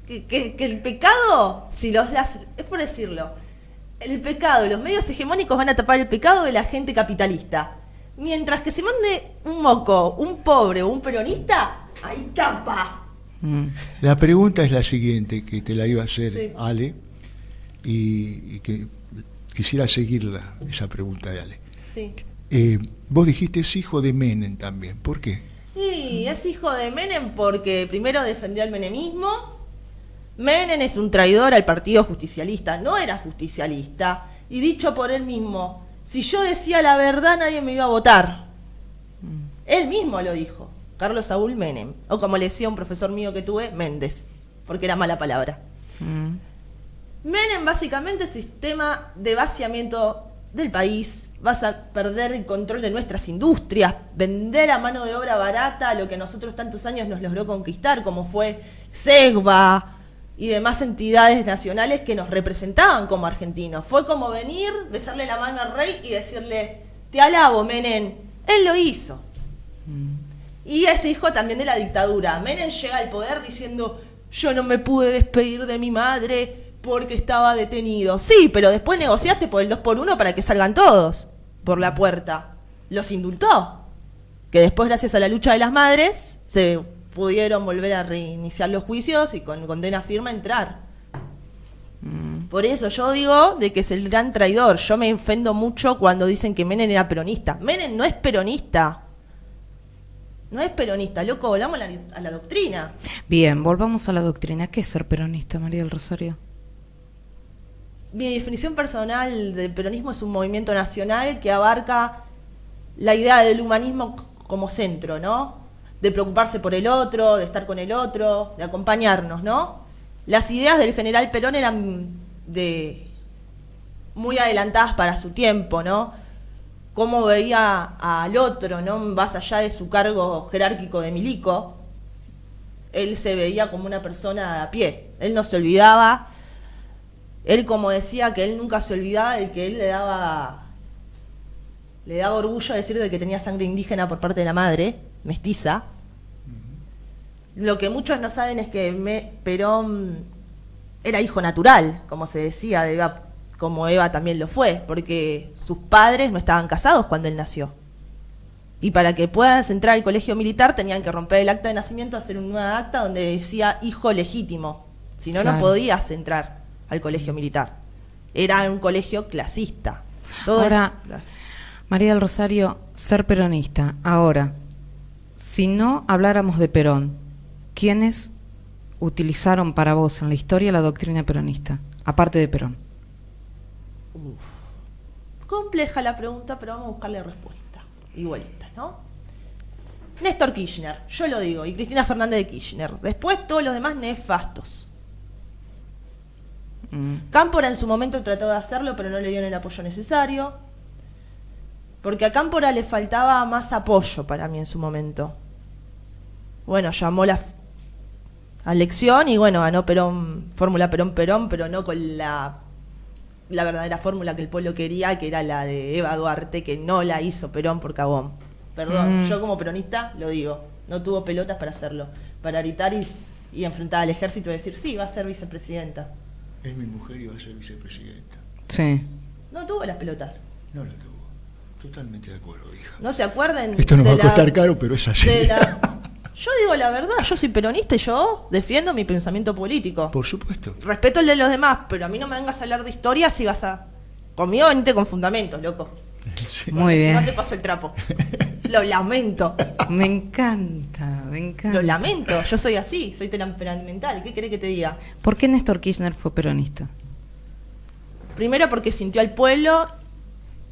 [SPEAKER 4] Que el pecado, si los das, es por decirlo, el pecado, los medios hegemónicos van a tapar el pecado de la gente capitalista. Mientras que se mande un moco, un pobre o un peronista, ahí tapa.
[SPEAKER 3] La pregunta es la siguiente, que te la iba a hacer, sí, Ale, y que quisiera seguirla, esa pregunta de Ale.
[SPEAKER 4] Sí.
[SPEAKER 3] Vos dijiste es hijo de Menem también, ¿por qué?
[SPEAKER 4] Sí, es hijo de Menem porque primero defendió al menemismo. Menem es un traidor al partido justicialista, no era justicialista. Y dicho por él mismo, si yo decía la verdad nadie me iba a votar. Él mismo lo dijo, Carlos Saúl Menem. O como le decía un profesor mío que tuve, Méndez, porque era mala palabra. Menem básicamente es sistema de vaciamiento del país. Vas a perder el control de nuestras industrias, vender a mano de obra barata lo que a nosotros tantos años nos logró conquistar, como fue SEGBA y demás entidades nacionales que nos representaban como argentinos. Fue como venir, besarle la mano al rey y decirle, te alabo, Menem. Él lo hizo. Y es hijo también de la dictadura. Menem llega al poder diciendo, yo no me pude despedir de mi madre porque estaba detenido. Sí, pero después negociaste por el 2x1 para que salgan todos por la puerta. Los indultó. Que después, gracias a la lucha de las madres, se pudieron volver a reiniciar los juicios y con condena firme entrar. Por eso yo digo de que es el gran traidor. Yo me ofendo mucho cuando dicen que Menem era peronista. Menem no es peronista. No es peronista, loco, volvamos a la doctrina.
[SPEAKER 1] Bien, volvamos a la doctrina. ¿Qué es ser peronista, María del Rosario?
[SPEAKER 4] Mi definición personal del peronismo es un movimiento nacional que abarca la idea del humanismo como centro, ¿no? De preocuparse por el otro, de estar con el otro, de acompañarnos, ¿no? Las ideas del general Perón eran muy adelantadas para su tiempo, ¿no? Cómo veía al otro, ¿no? Más allá de su cargo jerárquico de milico, él se veía como una persona a pie. Él no se olvidaba. Él, como decía, que él nunca se olvidaba de que él le daba orgullo decir de que tenía sangre indígena por parte de la madre, mestiza. Lo que muchos no saben es que Perón era hijo natural, como se decía, de Eva, como Eva también lo fue, porque sus padres no estaban casados cuando él nació. Y para que puedas entrar al colegio militar tenían que romper el acta de nacimiento, hacer un nuevo acta donde decía hijo legítimo. Si no, claro, no podías entrar al colegio militar. Era un colegio clasista. Todo
[SPEAKER 1] ahora, María del Rosario, ser peronista. Ahora, si no habláramos de Perón, ¿quiénes utilizaron para vos en la historia la doctrina peronista, aparte de Perón?
[SPEAKER 4] Compleja la pregunta, pero vamos a buscarle respuesta. Igualita, ¿no? Néstor Kirchner, yo lo digo, y Cristina Fernández de Kirchner. Después todos los demás nefastos. Cámpora en su momento trató de hacerlo, pero no le dieron el apoyo necesario. Porque a Cámpora le faltaba más apoyo para mí en su momento. Bueno, llamó a elección y bueno, ganó Perón, fórmula Perón, pero no con la verdadera fórmula que el pueblo quería, que era la de Eva Duarte, que no la hizo Perón por cagón. Perdón, yo como peronista lo digo, no tuvo pelotas para hacerlo, para gritar y enfrentar al ejército y decir, sí, va a ser vicepresidenta.
[SPEAKER 3] Es mi mujer y va a ser vicepresidenta.
[SPEAKER 1] Sí.
[SPEAKER 4] No tuvo las pelotas.
[SPEAKER 3] No la tuvo. Totalmente de acuerdo, hija.
[SPEAKER 4] No se acuerden.
[SPEAKER 3] Esto nos va a costar caro, pero es así.
[SPEAKER 4] Yo digo la verdad, yo soy peronista y yo defiendo mi pensamiento político.
[SPEAKER 3] Por supuesto.
[SPEAKER 4] Respeto el de los demás, pero a mí no me vengas a hablar de historia si vas a... Conmigo venite con fundamentos, loco.
[SPEAKER 3] Sí.
[SPEAKER 1] Muy bien.
[SPEAKER 4] Si no te paso el trapo. Lo lamento.
[SPEAKER 1] Me encanta.
[SPEAKER 4] Lo lamento, yo soy así, soy temperamental. ¿Qué querés que te diga?
[SPEAKER 1] ¿Por qué Néstor Kirchner fue peronista?
[SPEAKER 4] Primero porque sintió al pueblo,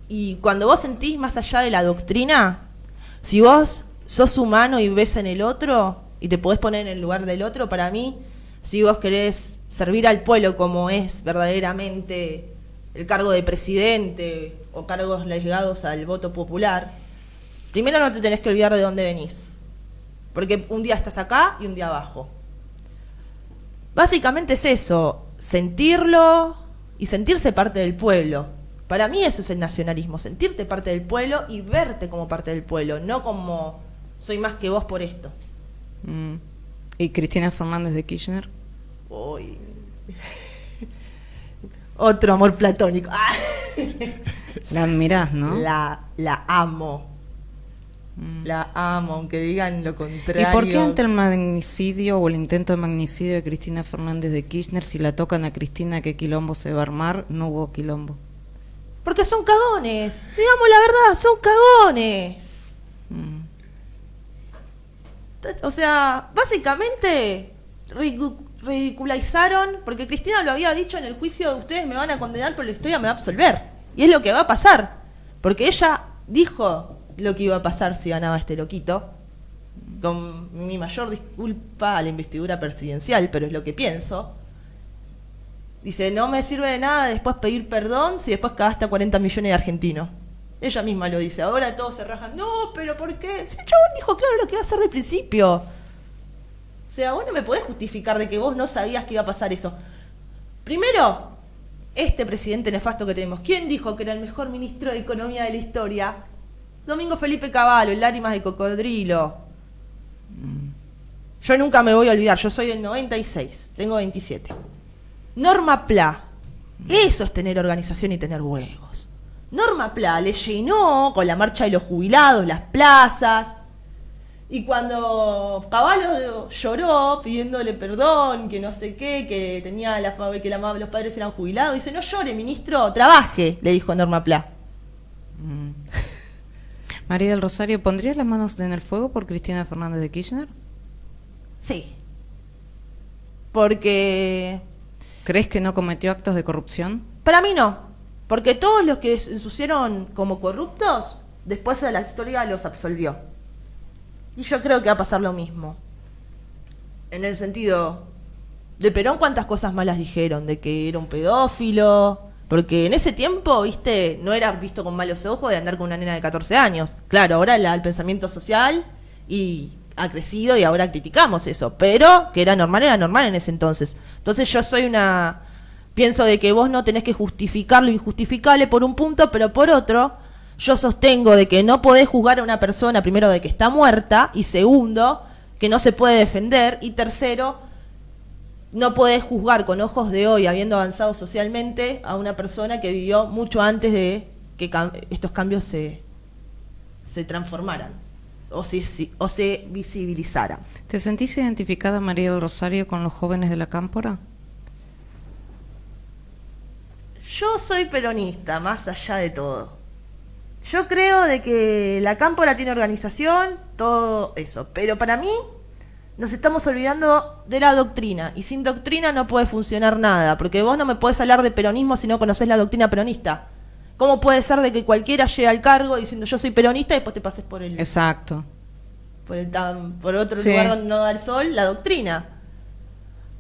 [SPEAKER 4] y cuando vos sentís más allá de la doctrina, si vos sos humano y ves en el otro y te podés poner en el lugar del otro, para mí, si vos querés servir al pueblo como es verdaderamente el cargo de presidente o cargos ligados al voto popular, primero no te tenés que olvidar de dónde venís, porque un día estás acá y un día abajo. Básicamente es eso, sentirlo y sentirse parte del pueblo. Para mí eso es el nacionalismo, sentirte parte del pueblo y verte como parte del pueblo, no como soy más que vos por esto.
[SPEAKER 1] ¿Y Cristina Fernández de Kirchner?
[SPEAKER 4] Uy. Otro amor platónico.
[SPEAKER 1] La admirás, ¿no?
[SPEAKER 4] La amo. La amo, aunque digan lo contrario.
[SPEAKER 1] ¿Y por qué ante el magnicidio o el intento de magnicidio de Cristina Fernández de Kirchner, si la tocan a Cristina, qué quilombo se va a armar, no hubo quilombo?
[SPEAKER 4] Porque son cagones. Digamos la verdad, son cagones. O sea, básicamente ridiculizaron, porque Cristina lo había dicho en el juicio, ustedes me van a condenar por la historia, me va a absolver. Y es lo que va a pasar. Porque ella dijo lo que iba a pasar si ganaba este loquito. Con mi mayor disculpa a la investidura presidencial, pero es lo que pienso. Dice, no me sirve de nada después pedir perdón si después cagaste a 40 millones de argentinos. Ella misma lo dice. Ahora todos se rajan. No, pero ¿por qué? Ese chabón dijo claro lo que iba a hacer del principio. O sea, vos no me podés justificar de que vos no sabías que iba a pasar eso. Primero, este presidente nefasto que tenemos, ¿quién dijo que era el mejor ministro de Economía de la historia? Domingo Felipe Cavallo, el lágrimas de cocodrilo. Yo nunca me voy a olvidar, yo soy del 96, tengo 27. Norma Pla, eso es tener organización y tener huevos. Norma Pla le llenó con la marcha de los jubilados las plazas, y cuando Cavallo lloró pidiéndole perdón, que no sé qué, que tenía los padres eran jubilados, dice, no llore, ministro, trabaje, le dijo Norma Pla.
[SPEAKER 1] María del Rosario, ¿pondrías las manos en el fuego por Cristina Fernández de Kirchner?
[SPEAKER 4] Sí. Porque...
[SPEAKER 1] ¿Crees que no cometió actos de corrupción?
[SPEAKER 4] Para mí no. Porque todos los que se ensuciaron como corruptos, después de la historia los absolvió. Y yo creo que va a pasar lo mismo. En el sentido... De Perón, ¿cuántas cosas malas dijeron? De que era un pedófilo... Porque en ese tiempo, viste, no era visto con malos ojos de andar con una nena de 14 años. Claro, ahora el pensamiento social y ha crecido y ahora criticamos eso. Pero que era normal en ese entonces. Entonces yo soy pienso de que vos no tenés que justificar lo injustificable por un punto, pero por otro, yo sostengo de que no podés juzgar a una persona, primero, de que está muerta, y segundo, que no se puede defender, y tercero, no podés juzgar con ojos de hoy, habiendo avanzado socialmente, a una persona que vivió mucho antes de que estos cambios se transformaran o se visibilizaran.
[SPEAKER 1] ¿Te sentís identificada, María del Rosario, con los jóvenes de la Cámpora?
[SPEAKER 4] Yo soy peronista, más allá de todo. Yo creo de que la Cámpora tiene organización, todo eso, pero para mí nos estamos olvidando de la doctrina, y sin doctrina no puede funcionar nada, porque vos no me podés hablar de peronismo si no conocés la doctrina peronista. ¿Cómo puede ser de que cualquiera llegue al cargo diciendo yo soy peronista y después te pases por el...
[SPEAKER 1] Exacto.
[SPEAKER 4] por otro lugar donde no da el sol, la doctrina?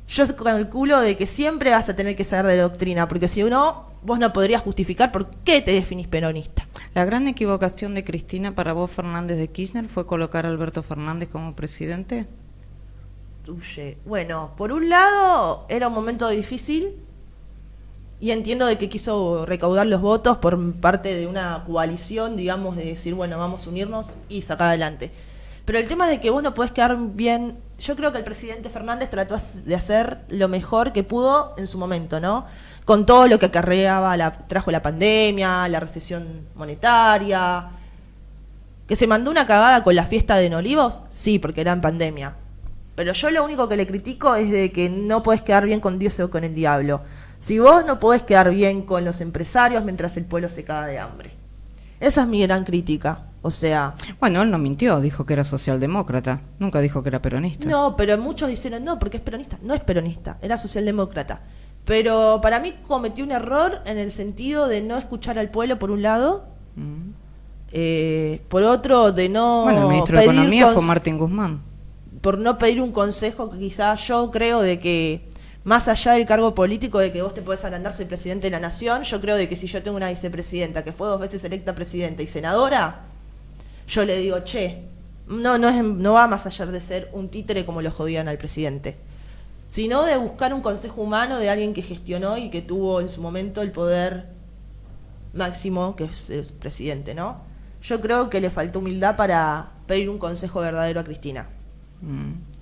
[SPEAKER 4] Yo calculo de que siempre vas a tener que saber de la doctrina, porque si uno vos no podrías justificar por qué te definís peronista.
[SPEAKER 1] La gran equivocación de Cristina para vos, Fernández de Kirchner, fue colocar a Alberto Fernández como presidente.
[SPEAKER 4] Bueno, por un lado era un momento difícil y entiendo de que quiso recaudar los votos por parte de una coalición, digamos, de decir, bueno, vamos a unirnos y sacar adelante. Pero el tema de que vos no podés quedar bien, yo creo que el presidente Fernández trató de hacer lo mejor que pudo en su momento, ¿no? Con todo lo que trajo la pandemia, la recesión monetaria. ¿Que se mandó una cagada con la fiesta de Olivos? Sí, porque era en pandemia. Pero yo lo único que le critico es de que no podés quedar bien con Dios o con el diablo. Si vos no podés quedar bien con los empresarios mientras el pueblo se caga de hambre. Esa es mi gran crítica. O sea...
[SPEAKER 1] Bueno, él no mintió, dijo que era socialdemócrata. Nunca dijo que era peronista.
[SPEAKER 4] No, pero muchos dijeron, no, porque es peronista. No es peronista, era socialdemócrata. Pero para mí cometió un error en el sentido de no escuchar al pueblo, por un lado. Por otro, de no...
[SPEAKER 1] Bueno, el ministro de Economía fue Martín Guzmán.
[SPEAKER 4] Por no pedir un consejo, que quizás yo creo de que, más allá del cargo político de que vos te podés agrandar, soy presidente de la nación, yo creo de que si yo tengo una vicepresidenta que fue 2 veces electa presidenta y senadora, yo le digo, no va más allá de ser un títere como lo jodían al presidente, sino de buscar un consejo humano de alguien que gestionó y que tuvo en su momento el poder máximo, que es el presidente, ¿no? Yo creo que le faltó humildad para pedir un consejo verdadero a Cristina.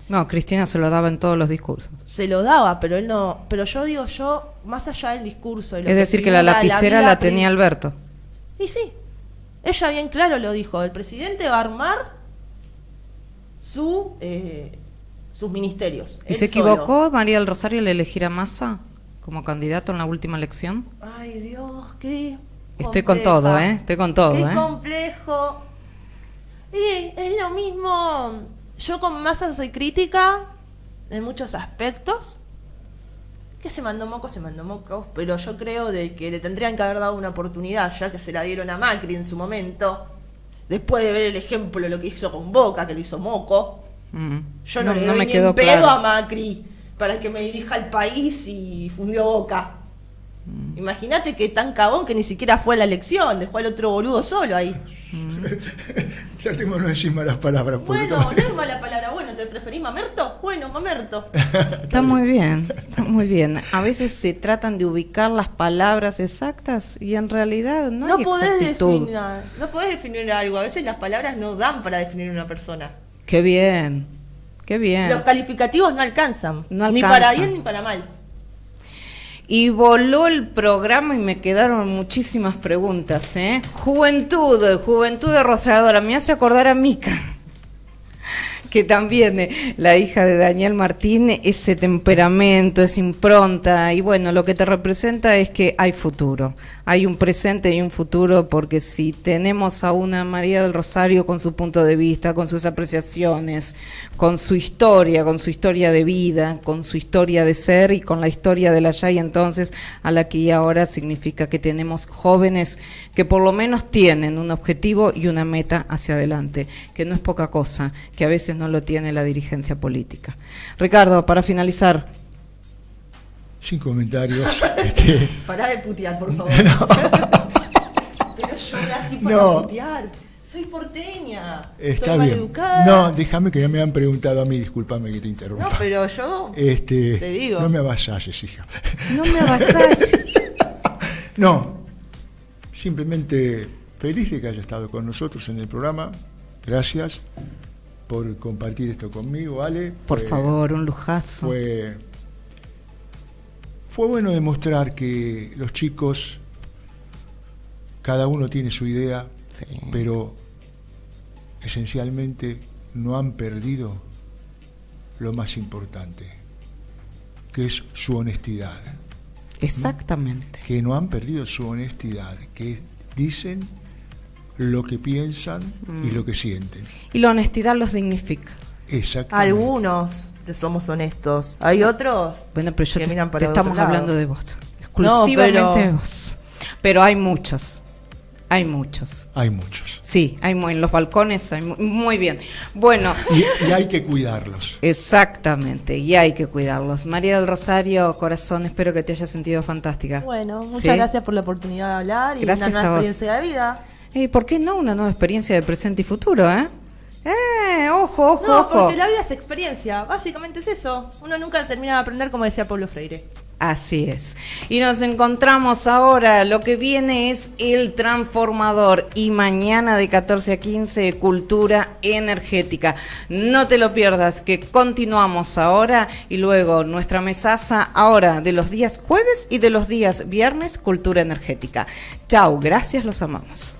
[SPEAKER 1] No, Cristina se lo daba en todos los discursos.
[SPEAKER 4] Se lo daba, pero él no. Pero yo digo, más allá del discurso.
[SPEAKER 1] Es decir, que la lapicera la tenía Alberto.
[SPEAKER 4] Y sí, ella bien claro lo dijo. El presidente va a armar sus ministerios.
[SPEAKER 1] ¿Y se equivocó María del Rosario al elegir a Massa como candidato en la última elección?
[SPEAKER 4] Ay, Dios, qué
[SPEAKER 1] Estoy con todo, Estoy con todo,
[SPEAKER 4] Qué complejo. Y es lo mismo. Yo con Massa soy crítica en muchos aspectos. Que se mandó mocos, pero yo creo de que le tendrían que haber dado una oportunidad, ya que se la dieron a Macri en su momento, después de ver el ejemplo de lo que hizo con Boca, que lo hizo moco. Yo no le doy ni en pedo a Macri para que me dirija el país y fundió Boca. Imagínate que tan cagón que ni siquiera fue a la elección, dejó al otro boludo solo ahí.
[SPEAKER 3] Tratemos de no decir malas palabras.
[SPEAKER 4] Bueno, no es mala palabra. Bueno, ¿te preferís Mamerto? Bueno, Mamerto.
[SPEAKER 1] Está muy bien, está muy bien. A veces se tratan de ubicar las palabras exactas y en realidad no hay exactitud.
[SPEAKER 4] No podés definir algo. A veces las palabras no dan para definir una persona.
[SPEAKER 1] Qué bien, qué bien.
[SPEAKER 4] Los calificativos no alcanzan.
[SPEAKER 1] No alcanzan.
[SPEAKER 4] Ni para bien ni para mal.
[SPEAKER 1] Y voló el programa y me quedaron muchísimas preguntas, Juventud arrolladora. Me hace acordar a Mica, que también la hija de Daniel Martín, ese temperamento, esa impronta, y bueno, lo que te representa es que hay futuro, hay un presente y un futuro, porque si tenemos a una María del Rosario con su punto de vista, con sus apreciaciones, con su historia de vida, con su historia de ser y con la historia del allá y entonces, a la que y ahora, significa que tenemos jóvenes que por lo menos tienen un objetivo y una meta hacia adelante, que no es poca cosa, que a veces no lo tiene la dirigencia política. Ricardo, para finalizar.
[SPEAKER 3] Sin comentarios.
[SPEAKER 4] Pará de putear, por favor. No. Pero yo nací para putear. Soy porteña.
[SPEAKER 3] Está
[SPEAKER 4] soy
[SPEAKER 3] bien.
[SPEAKER 4] Maleducada.
[SPEAKER 3] No, déjame que ya me han preguntado a mí, discúlpame que te interrumpa.
[SPEAKER 4] No, pero yo te digo.
[SPEAKER 3] No me avasalles, hija.
[SPEAKER 1] No me avasalles.
[SPEAKER 3] No, simplemente feliz de que haya estado con nosotros en el programa. Gracias por compartir esto conmigo, Ale.
[SPEAKER 1] Por favor, un lujazo.
[SPEAKER 3] Fue bueno demostrar que los chicos, cada uno tiene su idea, sí, pero esencialmente no han perdido lo más importante, que es su honestidad.
[SPEAKER 1] Exactamente.
[SPEAKER 3] Que no han perdido su honestidad, que dicen lo que piensan y lo que sienten.
[SPEAKER 1] Y la honestidad los dignifica.
[SPEAKER 3] Exactamente.
[SPEAKER 4] Algunos somos honestos. Hay otros
[SPEAKER 1] bueno, pero
[SPEAKER 4] que miran para
[SPEAKER 1] te estamos
[SPEAKER 4] otro lado.
[SPEAKER 1] hablando de vos. Exclusivamente de vos. Pero hay muchos Hay muchos.
[SPEAKER 3] Hay muchos.
[SPEAKER 1] Sí, en los balcones hay muy bien. Bueno.
[SPEAKER 3] Y hay que cuidarlos.
[SPEAKER 1] Exactamente, y hay que cuidarlos. María del Rosario, corazón, espero que te hayas sentido fantástica.
[SPEAKER 4] Bueno, muchas gracias por la oportunidad de hablar y
[SPEAKER 1] gracias,
[SPEAKER 4] una nueva experiencia de vida.
[SPEAKER 1] ¿Por qué no una nueva experiencia de presente y futuro, ojo.
[SPEAKER 4] No, porque la vida es experiencia, básicamente es eso. Uno nunca termina de aprender, como decía Paulo Freire.
[SPEAKER 1] Así es. Y nos encontramos ahora, lo que viene es El Transformador y mañana de 14 a 15, Cultura Energética. No te lo pierdas, que continuamos ahora y luego nuestra mesaza ahora de los días jueves y de los días viernes, Cultura Energética. Chau, gracias, los amamos.